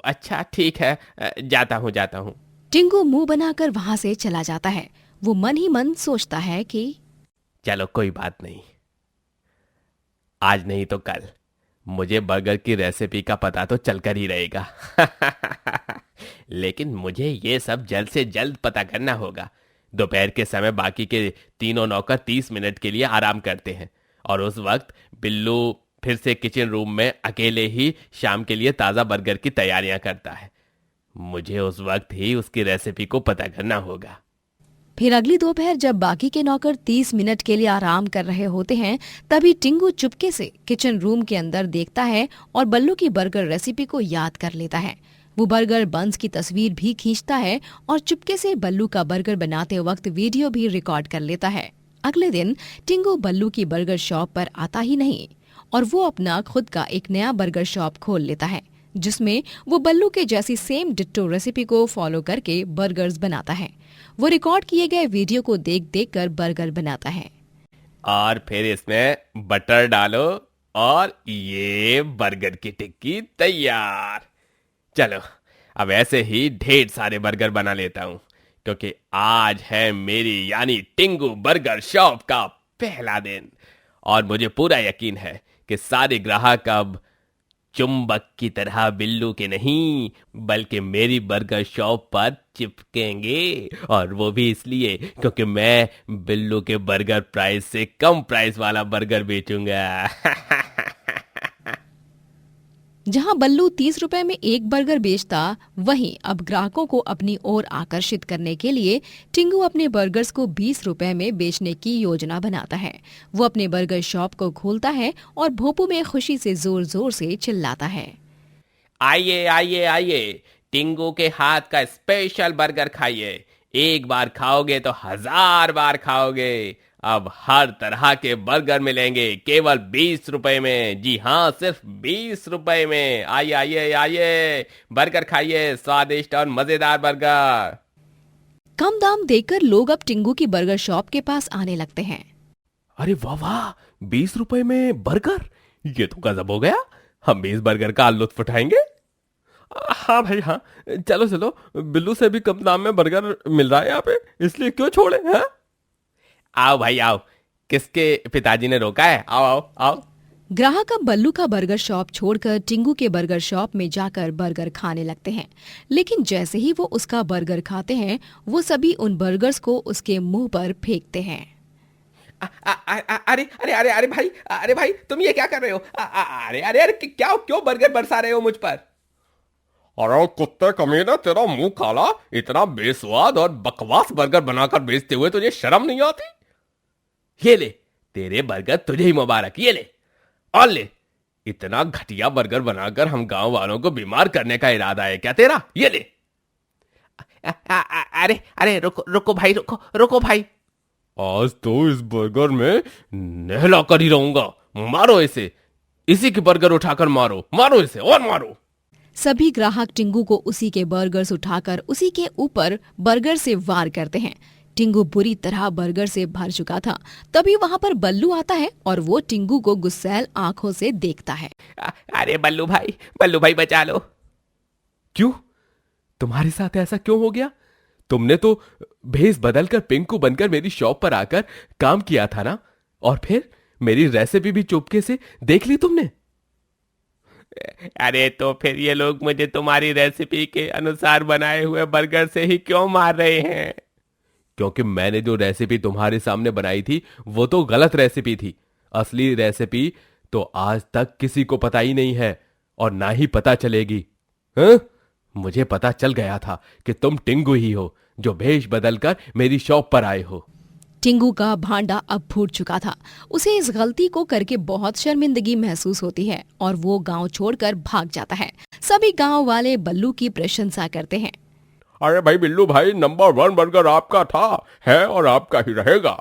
अच्छा ठीक है, जाता हूँ। टिंगू मुंह बनाकर वहां से चला जाता है। वो मन ही मन सोचता है कि चलो कोई बात नहीं, आज नहीं तो कल मुझे बर्गर की रेसिपी का पता तो चलकर ही रहेगा। लेकिन मुझे ये सब जल्द से जल्द पता करना होगा। दोपहर के समय बाकी के तीनों नौकर 30 मिनट के लिए आराम करते हैं और उस वक्त बिल्लू फिर से किचन रूम में अकेले ही शाम के लिए ताज़ा बर्गर की तैयारियां करता है। मुझे उस वक्त ही उसकी रेसिपी को पता करना होगा। फिर अगली दोपहर जब बाकी के नौकर 30 मिनट के लिए आराम कर रहे होते हैं, तभी टिंगू चुपके से किचन रूम के अंदर देखता है और बल्लू की बर्गर रेसिपी को याद कर लेता है। वो बर्गर बंस की तस्वीर भी खींचता है और चुपके से बल्लू का बर्गर बनाते वक्त वीडियो भी रिकॉर्ड कर लेता है। अगले दिन टिंगू बल्लू की बर्गर शॉप पर आता ही नहीं और वो अपना खुद का एक नया बर्गर शॉप खोल लेता है, जिसमें वो बल्लू के जैसी सेम डिट्टो रेसिपी को फॉलो करके बर्गर्स बनाता है। वो रिकॉर्ड किए गए वीडियो को देख देख कर बर्गर बनाता है। और फिर इसमें बटर डालो और ये बर्गर की टिक्की तैयार। चलो, अब ऐसे ही ढेर सारे बर्गर बना लेता हूँ, क्योंकि आज है मेरी यानी टिंगू बर्गर शॉप का पहला दिन और मुझे पूरा यकीन है कि सारे ग्राहक अब चुंबक की तरह बिल्लू के नहीं बल्कि मेरी बर्गर शॉप पर चिपकेंगे। और वो भी इसलिए क्योंकि मैं बिल्लू के बर्गर प्राइस से कम प्राइस वाला बर्गर बेचूंगा। जहां बल्लू 30 रुपए में एक बर्गर बेचता, वहीं अब ग्राहकों को अपनी ओर आकर्षित करने के लिए टिंगू अपने बर्गर्स को 20 रुपए में बेचने की योजना बनाता है। वो अपने बर्गर शॉप को खोलता है और भोपू में खुशी से जोर जोर से चिल्लाता है, आइए आइए आइए, टिंगू के हाथ का स्पेशल बर्गर खाइए। एक बार खाओगे तो 1000 बार खाओगे। अब हर तरह के बर्गर मिलेंगे केवल 20 रुपए में। जी हाँ, सिर्फ 20 रुपए में। आइए आइए आइए, बर्गर खाइए, स्वादिष्ट और मजेदार बर्गर। कम दाम देकर लोग अब टिंगू की बर्गर शॉप के पास आने लगते हैं। अरे वाह वाह, 20 रुपए में बर्गर, ये तो गजब हो गया। हम भी इस बर्गर का लुत्फ उठाएंगे। हाँ भाई हाँ, चलो चलो, बिल्लू से भी कम दाम में बर्गर मिल रहा है यहाँ पे, इसलिए क्यों छोड़े हैं? आओ भाई आओ, किसके पिताजी ने रोका है? आओ आओ आओ। ग्राहक अब बल्लू का बर्गर शॉप छोड़कर टिंगू के बर्गर शॉप में जाकर बर्गर खाने लगते हैं। लेकिन जैसे ही वो उसका बर्गर खाते हैं, वो सभी उन बर्गर्स को उसके मुंह पर फेंकते हैं। अरे अरे अरे अरे भाई, अरे भाई तुम ये क्या कर रहे हो? अरे अरे अरे, क्या क्यों बर्गर बरसा रहे हो मुझ पर? अरे कुत्ते कमीने, तेरा मुंह काला, इतना बेस्वाद और बकवास बर्गर बनाकर बेचते हुए तुझे शर्म नहीं आती? ये ले, तेरे बर्गर तुझे ही मुबारक। ये ले और ले। इतना घटिया बर्गर बनाकर हम गांव वालों को बीमार करने का इरादा है क्या तेरा? ये ले। अरे अरे रुको रुको भाई, रुको रुको भाई। आज तो इस बर्गर में नहला कर ही रहूंगा। मारो इसे, इसी के बर्गर उठाकर मारो, मारो इसे और मारो। सभी ग्राहक टिंगू को उसी के बर्गर्स उठाकर उसी के ऊपर बर्गर से वार करते हैं। टिंगू बुरी तरह बर्गर से भर चुका था। तभी वहां पर बल्लू आता है और वो टिंगू को गुस्सैल आंखों से देखता है। अरे बल्लू भाई बचा लो। क्यों? तुम्हारे साथ ऐसा क्यों हो गया? तुमने तो भेस बदलकर पिंकू बनकर मेरी शॉप पर आकर काम किया था ना, और फिर मेरी रेसिपी भी चुपके से देख ली तुमने। अरे तो फिर ये लोग मुझे तुम्हारी रेसिपी के अनुसार बनाए हुए बर्गर से ही क्यों मार रहे हैं? क्योंकि मैंने जो रेसिपी तुम्हारे सामने बनाई थी वो तो गलत रेसिपी थी। असली रेसिपी तो आज तक किसी को पता ही नहीं है और ना ही पता चलेगी। हाँ? मुझे पता चल गया था कि तुम टिंगू ही हो जो भेष बदलकर मेरी शॉप पर आए हो। टिंगू का भांडा अब फूट चुका था। उसे इस गलती को करके बहुत शर्मिंदगी महसूस होती है और वो गांव छोड़कर भाग जाता है। सभी गांव वाले बल्लू की प्रशंसा करते हैं। अरे भाई बिल्लू भाई, नंबर 1 बर्गर आपका था, है और आपका ही रहेगा।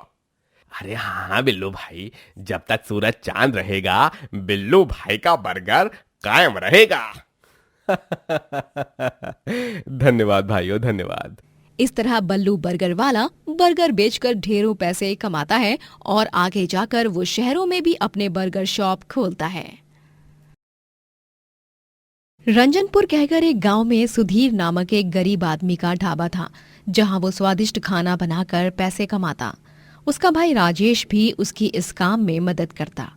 अरे हाँ बिल्लू भाई, जब तक सूरज चांद रहेगा बिल्लू भाई का बर्गर कायम रहेगा। धन्यवाद भाइयों, धन्यवाद। इस तरह बल्लू बर्गर वाला बर्गर बेचकर ढेरों पैसे कमाता है और आगे जाकर वो शहरों में भी अपने बर्गर शॉप खोलता है। रंजनपुर कहकर एक गांव में सुधीर नामक एक गरीब आदमी का ढाबा था, जहां वो स्वादिष्ट खाना बनाकर पैसे कमाता। उसका भाई राजेश भी उसकी इस काम में मदद करता।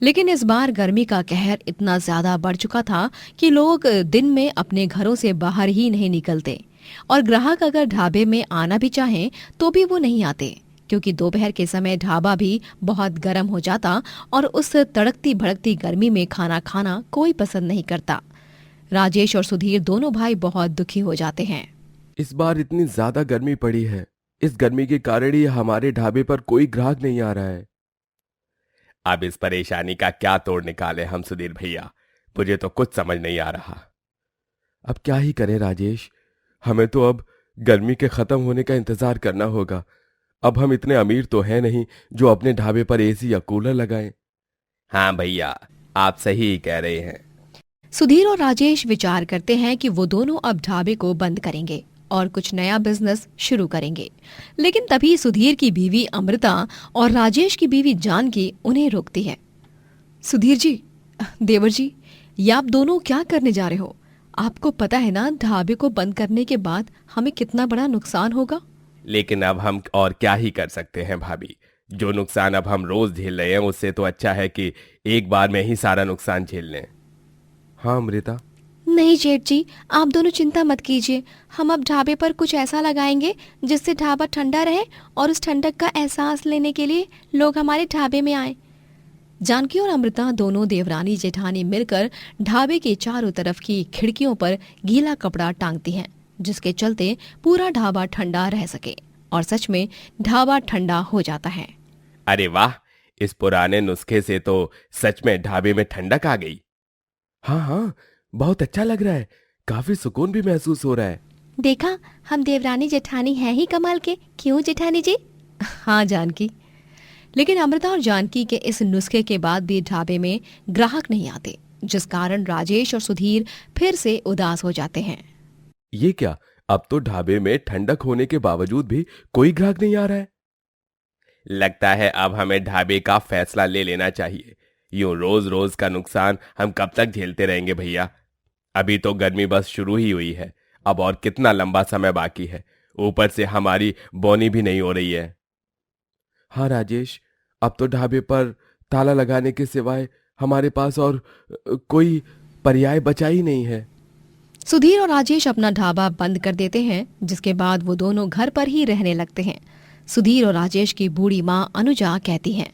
लेकिन इस बार गर्मी का कहर इतना ज्यादा बढ़ चुका था कि लोग दिन में अपने घरों से बाहर ही नहीं निकलते और ग्राहक अगर ढाबे में आना भी चाहें तो भी वो नहीं आते, क्योंकि दोपहर के समय ढाबा भी बहुत गर्म हो जाता और उस तड़कती भड़कती गर्मी में खाना खाना कोई पसंद नहीं करता। राजेश और सुधीर दोनों भाई बहुत दुखी हो जाते हैं। इस बार इतनी ज्यादा गर्मी पड़ी है, इस गर्मी के कारण ही हमारे ढाबे पर कोई ग्राहक नहीं आ रहा है। अब इस परेशानी का क्या तोड़ निकाले हम सुधीर भैया, मुझे तो कुछ समझ नहीं आ रहा। अब क्या ही करें राजेश, हमें तो अब गर्मी के खत्म होने का इंतजार करना होगा। अब हम इतने अमीर तो हैं नहीं जो अपने ढाबे पर एसी या कूलर लगाएं। हाँ भैया, आप सही ही कह रहे हैं। सुधीर और राजेश विचार करते हैं कि वो दोनों अब ढाबे को बंद करेंगे और कुछ नया बिजनेस शुरू करेंगे। लेकिन तभी सुधीर की बीवी अमृता और राजेश की बीवी जानकी उन्हें रोकती है। सुधीर जी, देवर जी, ये आप दोनों क्या करने जा रहे हो? आपको पता है ना ढाबे को बंद करने के बाद हमें कितना बड़ा नुकसान होगा। लेकिन अब हम और क्या ही कर सकते हैं भाभी, जो नुकसान अब हम रोज झेल रहे हैं उससे तो अच्छा है कि एक बार में ही सारा नुकसान झेल लें। हाँ अमृता। नहीं जेठ जी, आप दोनों चिंता मत कीजिए। हम अब ढाबे पर कुछ ऐसा लगाएंगे जिससे ढाबा ठंडा रहे और उस ठंडक का एहसास लेने के लिए लोग हमारे ढाबे में आए। जानकी और अमृता दोनों देवरानी जेठानी मिलकर ढाबे के चारों तरफ की खिड़कियों पर गीला कपड़ा टांगती हैं, जिसके चलते पूरा ढाबा ठंडा रह सके। और सच में ढाबा ठंडा हो जाता है। अरे वाह, इस पुराने नुस्खे से तो सच में ढाबे में ठंडक आ गई। हाँ हाँ, बहुत अच्छा लग रहा है, काफी सुकून भी महसूस हो रहा है। देखा, हम देवरानी जेठानी हैं ही कमाल के, क्यों जेठानी जी? हाँ जानकी। लेकिन अमृता और जानकी के इस नुस्खे के बाद भी ढाबे में ग्राहक नहीं आते, जिस कारण राजेश और सुधीर फिर से उदास हो जाते हैं। ये क्या, अब तो ढाबे में ठंडक होने के बावजूद भी कोई ग्राहक नहीं आ रहा है। लगता है अब हमें ढाबे का फैसला ले लेना चाहिए। यूं रोज रोज का नुकसान हम कब तक झेलते रहेंगे भैया? अभी तो गर्मी बस शुरू ही हुई है, अब और कितना लंबा समय बाकी है। ऊपर से हमारी बोनी भी नहीं हो रही है। हाँ राजेश, अब तो ढाबे पर ताला लगाने के सिवाय हमारे पास और कोई पर्याय बचा ही नहीं है। सुधीर और राजेश अपना ढाबा बंद कर देते हैं, जिसके बाद वो दोनों घर पर ही रहने लगते हैं। सुधीर और राजेश की बूढ़ी माँ अनुजा कहती हैं,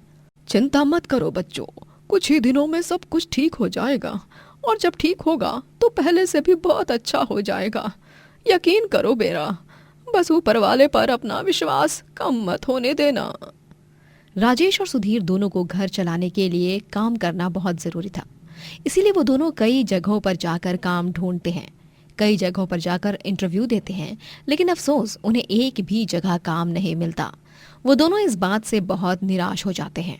चिंता मत करो बच्चों, कुछ ही दिनों में सब कुछ ठीक हो जाएगा और जब ठीक होगा तो पहले से भी बहुत अच्छा हो जाएगा। यकीन करो बेरा, बस ऊपर वाले पर अपना विश्वास कम मत होने देना। राजेश और सुधीर दोनों को घर चलाने के लिए काम करना बहुत जरूरी था, इसीलिए वो दोनों कई जगहों पर जाकर काम ढूंढते हैं, कई जगहों पर जाकर इंटरव्यू देते हैं, लेकिन अफसोस उन्हें एक भी जगह काम नहीं मिलता। वो दोनों इस बात से बहुत निराश हो जाते हैं।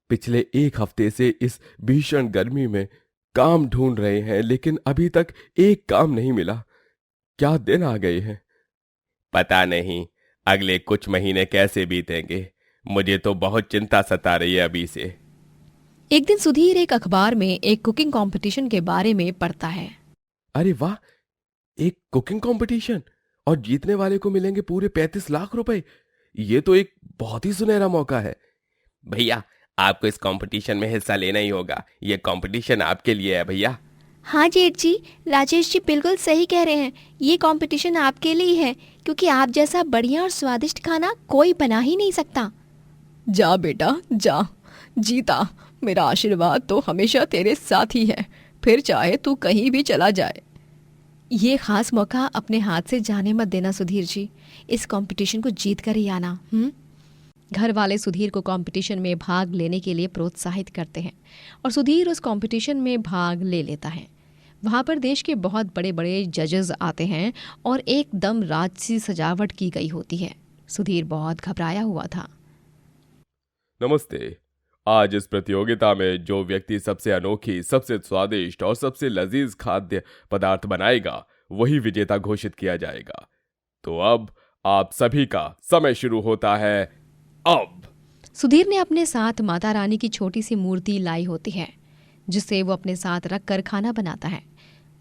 पिछले एक हफ्ते से इस भीषण गर्मी में काम ढूंढ रहे हैं, लेकिन अभी तक एक काम नहीं मिला। क्या दिन आ गए हैं। पता नहीं अगले कुछ महीने कैसे बीतेंगे, मुझे तो बहुत चिंता सता रही है अभी से। एक दिन सुधीर एक अखबार में एक कुकिंग कंपटीशन के बारे में पढ़ता है। अरे वाह, एक कुकिंग कंपटीशन और जीतने वाले को मिलेंगे पूरे 35 लाख रुपए। ये तो एक बहुत ही सुनहरा मौका है। भैया, आपको इस कंपटीशन में हिस्सा लेना ही होगा। ये कंपटीशन आपके लिए है भैया। हाँ जेठ जी, राजेश जी बिल्कुल सही कह रहे हैं। ये कंपटीशन आपके लिए ही है, क्योंकि आप जैसा बढ़िया और स्वादिष्ट खाना कोई बना ही नहीं सकता। जा बेटा जा, जीता। मेरा आशीर्वाद तो हमेशा तेरे साथ ही है, फिर चाहे तू कहीं भी चला जाए। ये खास मौका अपने हाथ से जाने मत देना सुधीर जी। इस कंपटीशन को जीत कर ही आना। घर वाले सुधीर को कंपटीशन में भाग लेने के लिए प्रोत्साहित करते हैं और सुधीर उस कंपटीशन में भाग ले लेता है। वहाँ पर देश के बहुत बड़े बड़े जजेस आते हैं और एकदम राजसी सजावट की गई होती है। सुधीर बहुत घबराया हुआ था। नमस्ते। आज इस प्रतियोगिता में जो व्यक्ति सबसे अनोखी, सबसे स्वादिष्ट और सबसे लजीज खाद्य पदार्थ बनाएगा वही विजेता घोषित किया जाएगा। तो अब आप सभी का समय शुरू होता है। अब सुधीर ने अपने साथ माता रानी की छोटी सी मूर्ति लाई होती है, जिसे वो अपने साथ रखकर खाना बनाता है।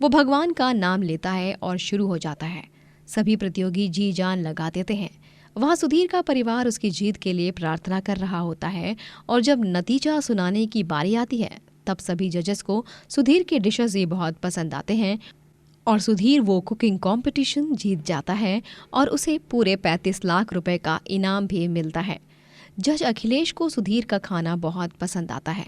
वो भगवान का नाम लेता है और शुरू हो जाता है। सभी प्रतियोगी जी जान लगा देते हैं। वहाँ सुधीर का परिवार उसकी जीत के लिए प्रार्थना कर रहा होता है और जब नतीजा सुनाने की बारी आती है तब सभी जजेस को सुधीर के डिशेस ये बहुत पसंद आते हैं और सुधीर वो कुकिंग कंपटीशन जीत जाता है और उसे पूरे 35 लाख रुपए का इनाम भी मिलता है। जज अखिलेश को सुधीर का खाना बहुत पसंद आता है।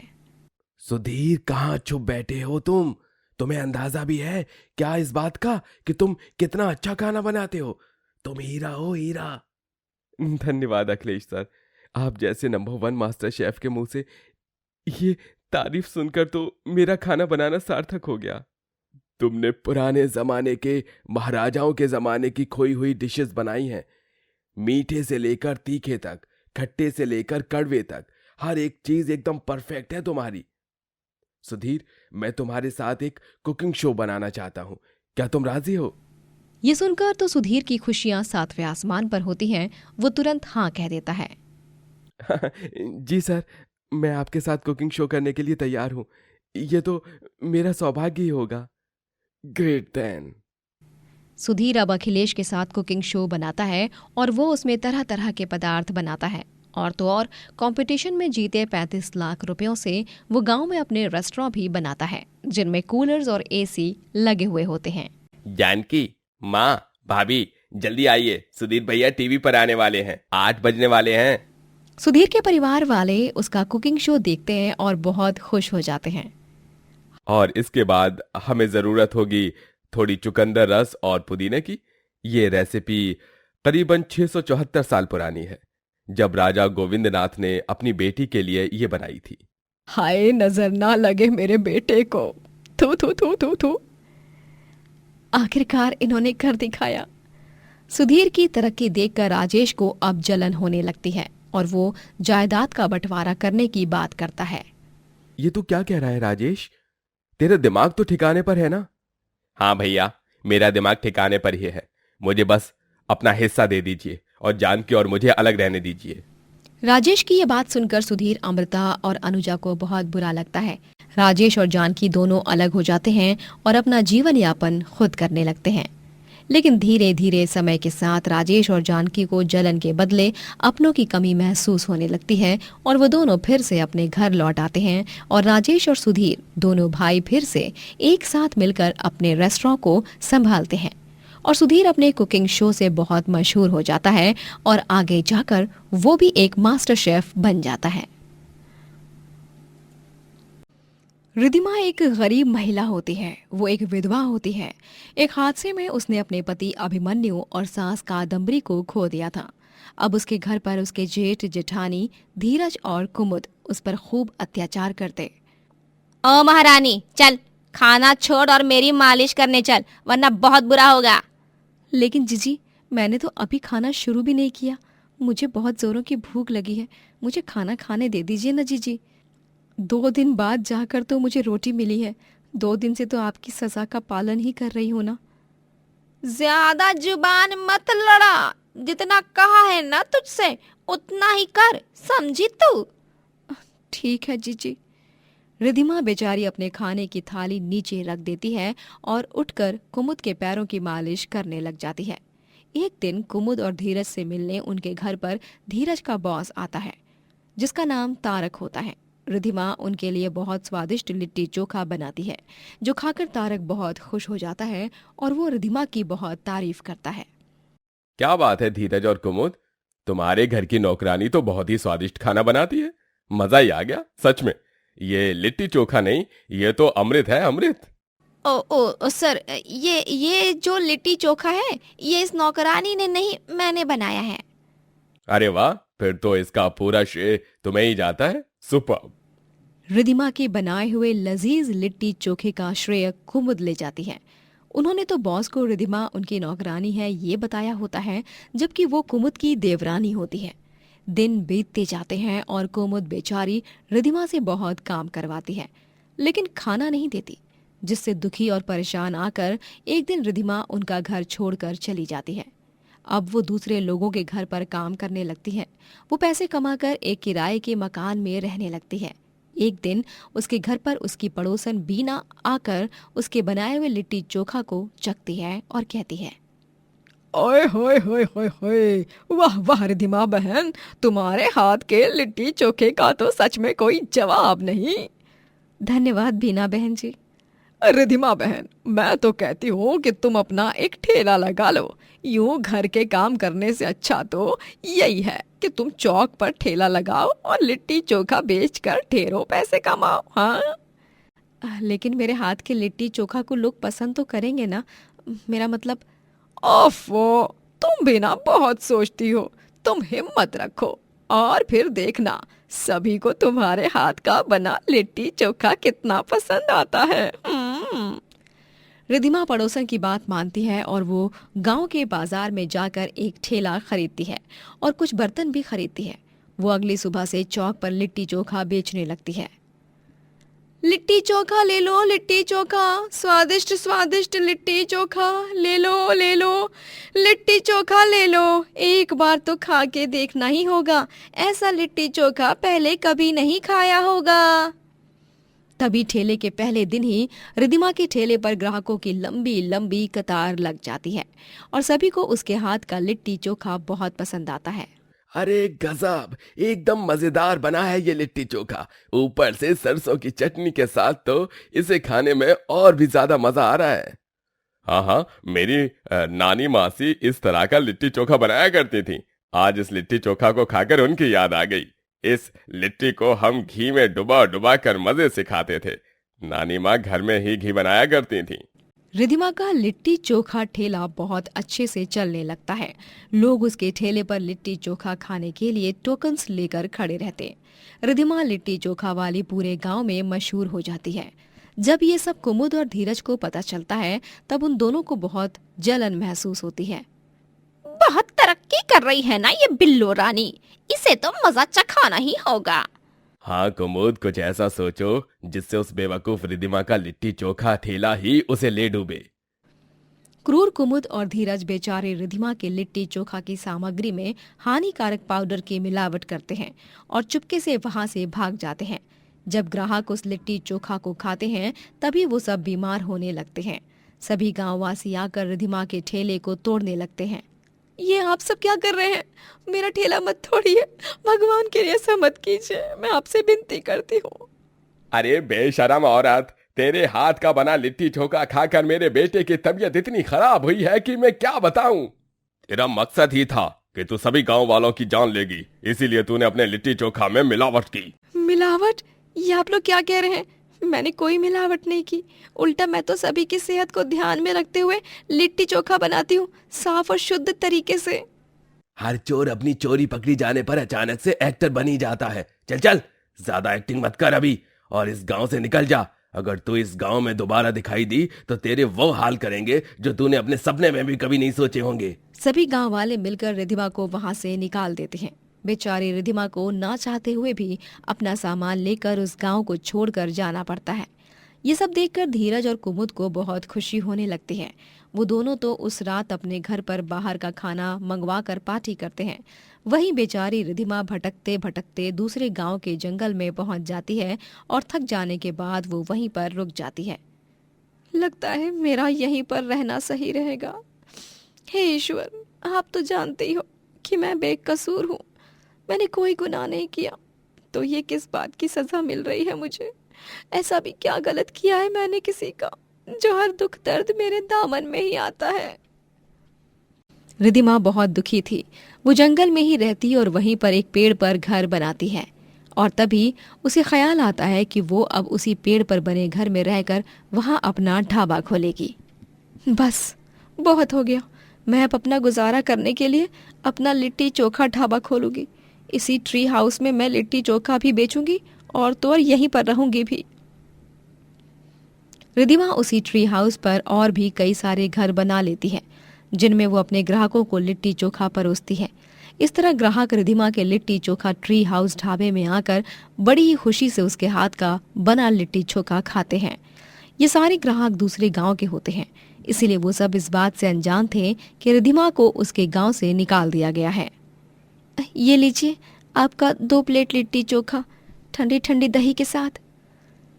सुधीर, कहाँ चुप बैठे हो तुम? तुम्हें अंदाजा भी है क्या इस बात का कि तुम कितना अच्छा खाना बनाते हो? तुम हीरा हो, हीरा। धन्यवाद अखिलेश सर। आप जैसे नंबर 1 मास्टर शेफ के मुंह से ये तारीफ सुनकर तो मेरा खाना बनाना सार्थक हो गया। तुमने पुराने जमाने के महाराजाओं के जमाने की खोई हुई डिशेस बनाई हैं। मीठे से लेकर तीखे तक, खट्टे से लेकर कड़वे तक, हर एक चीज एकदम परफेक्ट है तुम्हारी। सुधीर, मैं तुम्हारे साथ एक कुकिंग शो बनाना चाहता हूँ। क्या तुम राजी हो? ये सुनकर तो सुधीर की खुशियां 7वें आसमान पर होती हैं। वो तुरंत हाँ कह देता है। जी सर, मैं आपके साथ कुकिंग शो करने के लिए तैयार हूँ। ये तो मेरा सौभाग्य ही होगा। Great then. सुधीर अब अखिलेश के साथ कुकिंग शो बनाता है और वो उसमें तरह तरह के पदार्थ बनाता है। और तो और कंपटीशन में जीते 35 लाख रुपयों से वो गांव में अपने रेस्टोरेंट भी बनाता है, जिनमें कूलर्स और एसी लगे हुए होते हैं। जानकी, माँ, भाभी, जल्दी आइए, सुधीर भैया टीवी पर आने वाले हैं। 8 बजने वाले हैं। सुधीर के परिवार वाले उसका कुकिंग शो देखते हैं और बहुत खुश हो जाते हैं। और इसके बाद हमें जरूरत होगी थोड़ी चुकंदर रस और पुदीने की। ये रेसिपी करीबन 674 साल पुरानी है, जब राजा गोविंदनाथ ने अपनी बेटी के लिए ये बनाई थी। हाय, नजर ना लगे मेरे बेटे को। थू थू थू थू थू। आखिरकार इन्होंने कर दिखाया। सुधीर की तरक्की देखकर राजेश को अब जलन होने लगती है और वो जायदाद का बंटवारा करने की बात करता है। ये तू क्या कह रहा है राजेश? तेरा दिमाग तो ठिकाने पर है ना? हाँ भैया, मेरा दिमाग ठिकाने पर ही है। मुझे बस अपना हिस्सा दे दीजिए और जानकी और मुझे अलग रहने दीजिए। राजेश की ये बात सुनकर सुधीर, अमृता और अनुजा को बहुत बुरा लगता है। राजेश और जानकी दोनों अलग हो जाते हैं और अपना जीवन यापन खुद करने लगते हैं। लेकिन धीरे धीरे समय के साथ राजेश और जानकी को जलन के बदले अपनों की कमी महसूस होने लगती है और वो दोनों फिर से अपने घर लौट आते हैं और राजेश और सुधीर दोनों भाई फिर से एक साथ मिलकर अपने रेस्टोरेंट को संभालते हैं। और सुधीर अपने कुकिंग शो से बहुत मशहूर हो जाता है और आगे जाकर वो भी एक मास्टर शेफ बन जाता है। रिद्धिमा एक गरीब महिला होती है। वो एक विधवा होती है। एक हादसे में उसने अपने पति अभिमन्यु और सास कादम्बरी को खो दिया था। अब उसके घर पर उसके जेठ जेठानी धीरज और कुमुद उस पर खूब अत्याचार करते। ओ महारानी, चल खाना छोड़ और मेरी मालिश करने चल, वरना बहुत बुरा होगा। लेकिन जीजी, मैंने तो अभी खाना शुरू भी नहीं किया। मुझे बहुत जोरों की भूख लगी है। मुझे खाना खाने दे दीजिए ना जीजी। 2 दिन बाद जाकर तो मुझे रोटी मिली है। 2 दिन से तो आपकी सजा का पालन ही कर रही हूँ ना। ज्यादा जुबान मत लड़ा। जितना कहा है ना तुझसे उतना ही कर, समझी तू? ठीक है जीजी। रिधिमा बेचारी अपने खाने की थाली नीचे रख देती है और उठकर कुमुद के पैरों की मालिश करने लग जाती है। एक दिन कुमुद और धीरज से मिलने उनके घर पर धीरज का बॉस आता है, जिसका नाम तारक होता है। रिधिमा उनके लिए बहुत स्वादिष्ट लिट्टी चोखा बनाती है, जो खाकर तारक बहुत खुश हो जाता है और वो रिधिमा की बहुत तारीफ करता है। क्या बात है धीरज और कुमुद, तुम्हारे घर की नौकरानी तो बहुत ही स्वादिष्ट खाना बनाती है। मजा ही आ गया सच में। ये लिट्टी चोखा नहीं, ये तो अमृत है, अमृत। ओ सर, ये जो लिट्टी चोखा है ये इस नौकरानी ने नहीं, मैंने बनाया है। अरे वाह, फिर तो इसका पूरा श्रेय तुम्हें ही जाता है। सुपर्ब। रिधिमा के बनाए हुए लजीज लिट्टी चोखे का श्रेय कुमुद ले जाती है। उन्होंने तो बॉस को रिधिमा उनकी नौकरानी है ये बताया होता है, जबकि वो कुमुद की देवरानी होती है। दिन बीतते जाते हैं और कुमुद बेचारी रिधिमा से बहुत काम करवाती है, लेकिन खाना नहीं देती, जिससे दुखी और परेशान आकर एक दिन रिधिमा उनका घर छोड़कर चली जाती है। अब वो दूसरे लोगों के घर पर काम करने लगती है। वो पैसे कमाकर एक किराए के मकान में रहने लगती है। एक दिन उसके घर पर उसकी पड़ोसन बीना आकर उसके बनाए हुए लिट्टी चोखा को चखती है और कहती है, ओए होए होए होए होए, वाह वाह रिधिमा बहन, तुम्हारे हाथ के लिट्टी चोखे का तो सच में कोई जवाब नहीं। धन्यवाद बीना बहन जी। रिधिमा बहन, मैं तो कहती हूँ कि तुम अपना एक ठेला लगा लो। यूं घर के काम करने से अच्छा तो यही है कि तुम चौक पर ठेला लगाओ और लिट्टी चोखा बेचकर ढेरों पैसे कमाओ। हाँ, लेकिन मेरे हाथ के लिट्टी चोखा को लोग पसंद तो करेंगे ना? मेरा मतलब। ओफो, तुम भी ना बहुत सोचती हो। तुम हिम्मत रखो और फिर देखना सभी को तुम्हारे हाथ का बना लिट्टी चोखा कितना पसंद आता है। रिधिमा पड़ोसन की बात मानती है और वो गांव के बाजार में जाकर एक ठेला खरीदती है और कुछ बर्तन भी खरीदती है। वो अगली सुबह से चौक पर लिट्टी चोखा बेचने लगती है। लिट्टी चोखा ले लो, लिट्टी चोखा, स्वादिष्ट स्वादिष्ट लिट्टी चोखा ले लो, ले लो, लिट्टी चोखा ले लो, एक बार तो खा के देखना ही होगा। ऐसा लिट्टी चोखा पहले कभी नहीं खाया होगा। तभी ठेले के पहले दिन ही रिधिमा के ठेले पर ग्राहकों की लंबी लंबी कतार लग जाती है और सभी को उसके हाथ का लिट्टी चोखा बहुत पसंद आता है। अरे गजब, एकदम मजेदार बना है ये लिट्टी चोखा। ऊपर से सरसों की चटनी के साथ तो इसे खाने में और भी ज्यादा मजा आ रहा है। हाँ हाँ, मेरी नानी मासी इस तरह का लिट्टी चोखा बनाया करती थी। आज इस लिट्टी चोखा को खाकर उनकी याद आ गई। इस लिट्टी को हम घी में डुबा डुबा कर मजे से खाते थे। नानी माँ घर में ही घी बनाया करती थी। रिधिमा का लिट्टी चोखा ठेला बहुत अच्छे से चलने लगता है। लोग उसके ठेले पर लिट्टी चोखा खाने के लिए टोकन्स लेकर खड़े रहते। रिधिमा लिट्टी चोखा वाली पूरे गांव में मशहूर हो जाती है। जब ये सब कुमुद और धीरज को पता चलता है, तब उन दोनों को बहुत जलन महसूस होती है। बहुत तरक्की कर रही है ना ये बिल्लो रानी, इसे तो मजा चखाना ही होगा। हाँ कुमुद, कुछ ऐसा सोचो जिससे उस बेवकूफ रिधिमा का लिट्टी चोखा ठेला ही उसे ले डूबे। क्रूर कुमुद और धीरज बेचारे रिधिमा के लिट्टी चोखा की सामग्री में हानिकारक पाउडर की मिलावट करते हैं और चुपके से वहां से भाग जाते हैं। जब ग्राहक उस लिट्टी चोखा को खाते हैं, तभी वो सब बीमार होने लगते हैं। सभी गांववासी आकर रिधिमा के ठेले को तोड़ने लगते हैं। ये आप सब क्या कर रहे हैं? मेरा ठेला मत तोड़िए, भगवान के लिए ऐसा मत कीजिए, मैं आपसे विनती करती हूँ। अरे बेशरम औरत, तेरे हाथ का बना लिट्टी चोखा खाकर मेरे बेटे की तबीयत इतनी खराब हुई है कि मैं क्या बताऊं। तेरा मकसद ही था कि तू सभी गांव वालों की जान लेगी, इसीलिए तूने अपने लिट्टी चोखा में मिलावट की। मिलावट? ये आप लोग क्या कह रहे हैं? मैंने कोई मिलावट नहीं की। उल्टा मैं तो सभी की सेहत को ध्यान में रखते हुए लिट्टी चोखा बनाती हूँ, साफ और शुद्ध तरीके से। हर चोर अपनी चोरी पकड़ी जाने पर अचानक से एक्टर बनी जाता है। चल चल, ज्यादा एक्टिंग मत कर अभी और इस गांव से निकल जा। अगर तू इस गांव में दोबारा दिखाई दी तो तेरे वो हाल करेंगे जो तूने अपने सपने में भी कभी नहीं सोचे होंगे। सभी गांव वाले मिलकर रिधिमा को वहां से निकाल देते हैं। बेचारी रिधिमा को ना चाहते हुए भी अपना सामान लेकर उस गांव को छोड़कर जाना पड़ता है। ये सब देखकर धीरज और कुमुद को बहुत खुशी होने लगती है। वो दोनों तो उस रात अपने घर पर बाहर का खाना मंगवा कर पार्टी करते हैं। वहीं बेचारी रिधिमा भटकते भटकते दूसरे गांव के जंगल में पहुंच जाती है और थक जाने के बाद वो वहीं पर रुक जाती है। लगता है मेरा यहीं पर रहना सही रहेगा। हे ईश्वर, आप तो जानते ही हो कि मैं बेकसूर हूँ, मैंने कोई गुनाह नहीं किया, तो ये किस बात की सजा मिल रही है मुझे? ऐसा भी क्या गलत किया है मैंने किसी का, जो हर दुख दर्द मेरे दामन में ही आता है। रिधिमा बहुत दुखी थी। वो जंगल में ही रहती और वहीं पर एक पेड़ पर घर बनाती है और तभी उसे ख्याल आता है कि वो अब उसी पेड़ पर बने घर में रहकर वहां अपना ढाबा खोलेगी। बस बहुत हो गया, मैं अब अपना गुजारा करने के लिए अपना लिट्टी चोखा ढाबा खोलूंगी। इसी ट्री हाउस में मैं लिट्टी चोखा भी बेचूंगी और तो और यहीं पर रहूंगी भी। रिधिमा उसी ट्री हाउस पर और भी कई सारे घर बना लेती है जिनमें वो अपने ग्राहकों को लिट्टी चोखा परोसती है। इस तरह ग्राहक रिधिमा के लिट्टी चोखा ट्री हाउस ढाबे में आकर बड़ी ही खुशी से उसके हाथ का बना लिट्टी चोखा खाते हैं। ये सारे ग्राहक दूसरे गांव के होते हैं, इसीलिए वो सब इस बात से अनजान थे कि रिधिमा को उसके गांव से निकाल दिया गया है। ये लीजिए आपका 2 प्लेट लिट्टी चोखा ठंडी ठंडी दही के साथ।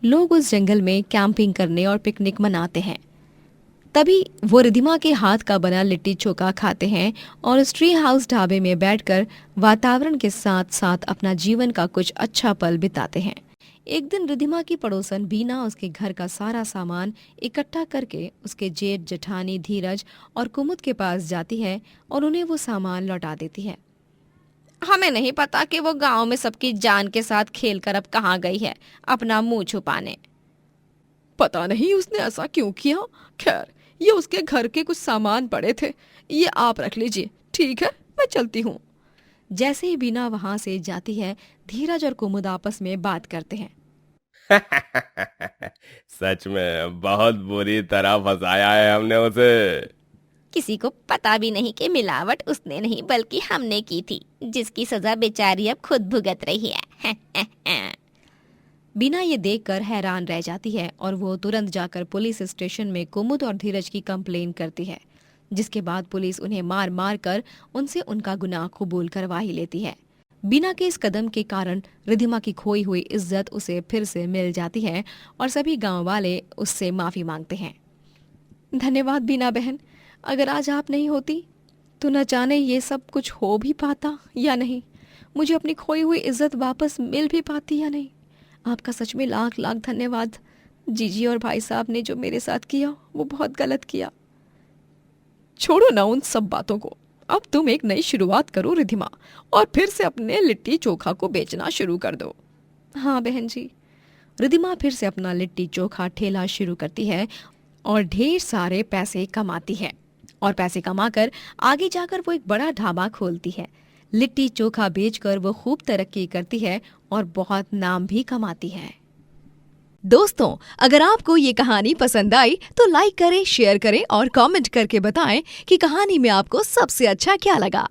लोग उस जंगल में कैंपिंग करने और पिकनिक मनाते हैं। तभी वो रिधिमा के हाथ का बना लिट्टी चोखा खाते हैं और उस ट्री हाउस ढाबे में बैठकर वातावरण के साथ साथ अपना जीवन का कुछ अच्छा पल बिताते हैं। एक दिन रिधिमा की पड़ोसन बीना उसके घर का सारा सामान इकट्ठा करके उसके जेठ जेठानी धीरज और कुमुद के पास जाती है और उन्हें वो सामान लौटा देती है। हमें नहीं पता कि वो गांव में सबकी जान के साथ खेलकर अब कहाँ गई है अपना मुंह छुपाने। पता नहीं उसने ऐसा क्यों किया। खैर, ये उसके घर के कुछ सामान पड़े थे, ये आप रख लीजिए। ठीक है, मैं चलती हूँ। जैसे ही बीना वहां से जाती है, धीरज और कुमुद आपस में बात करते हैं। सच में बहुत बुरी तरह फंसाया है हमने उसे। किसी को पता भी नहीं कि मिलावट उसने नहीं बल्कि हमने की थी, जिसकी सजा बेचारी अब खुद भुगत रही है। बीना ये देखकर हैरान रह जाती है और वो तुरंत जाकर पुलिस स्टेशन में कुमुद और धीरज की कंप्लेन करती है, जिसके बाद पुलिस उन्हें मार मार कर उनसे उनका गुनाह कबूल करवा ही लेती है। बीना के इस कदम के कारण रिधिमा की खोई हुई इज्जत उसे फिर से मिल जाती है और सभी गांव वाले उससे माफी मांगते हैं। धन्यवाद बीना बहन, अगर आज आप नहीं होती तो न जाने ये सब कुछ हो भी पाता या नहीं, मुझे अपनी खोई हुई इज्जत वापस मिल भी पाती या नहीं। आपका सच में लाख लाख धन्यवाद। जीजी और भाई साहब ने जो मेरे साथ किया वो बहुत गलत किया। छोड़ो ना उन सब बातों को, अब तुम एक नई शुरुआत करो रिधिमा और फिर से अपने लिट्टी चोखा को बेचना शुरू कर दो। हाँ बहन जी। रिधिमा फिर से अपना लिट्टी चोखा ठेला शुरू करती है और ढेर सारे पैसे कमाती है और पैसे कमाकर आगे जाकर वो एक बड़ा ढाबा खोलती है। लिट्टी चोखा बेचकर वो खूब तरक्की करती है और बहुत नाम भी कमाती है। दोस्तों, अगर आपको ये कहानी पसंद आई तो लाइक करें, शेयर करें और कमेंट करके बताएं कि कहानी में आपको सबसे अच्छा क्या लगा।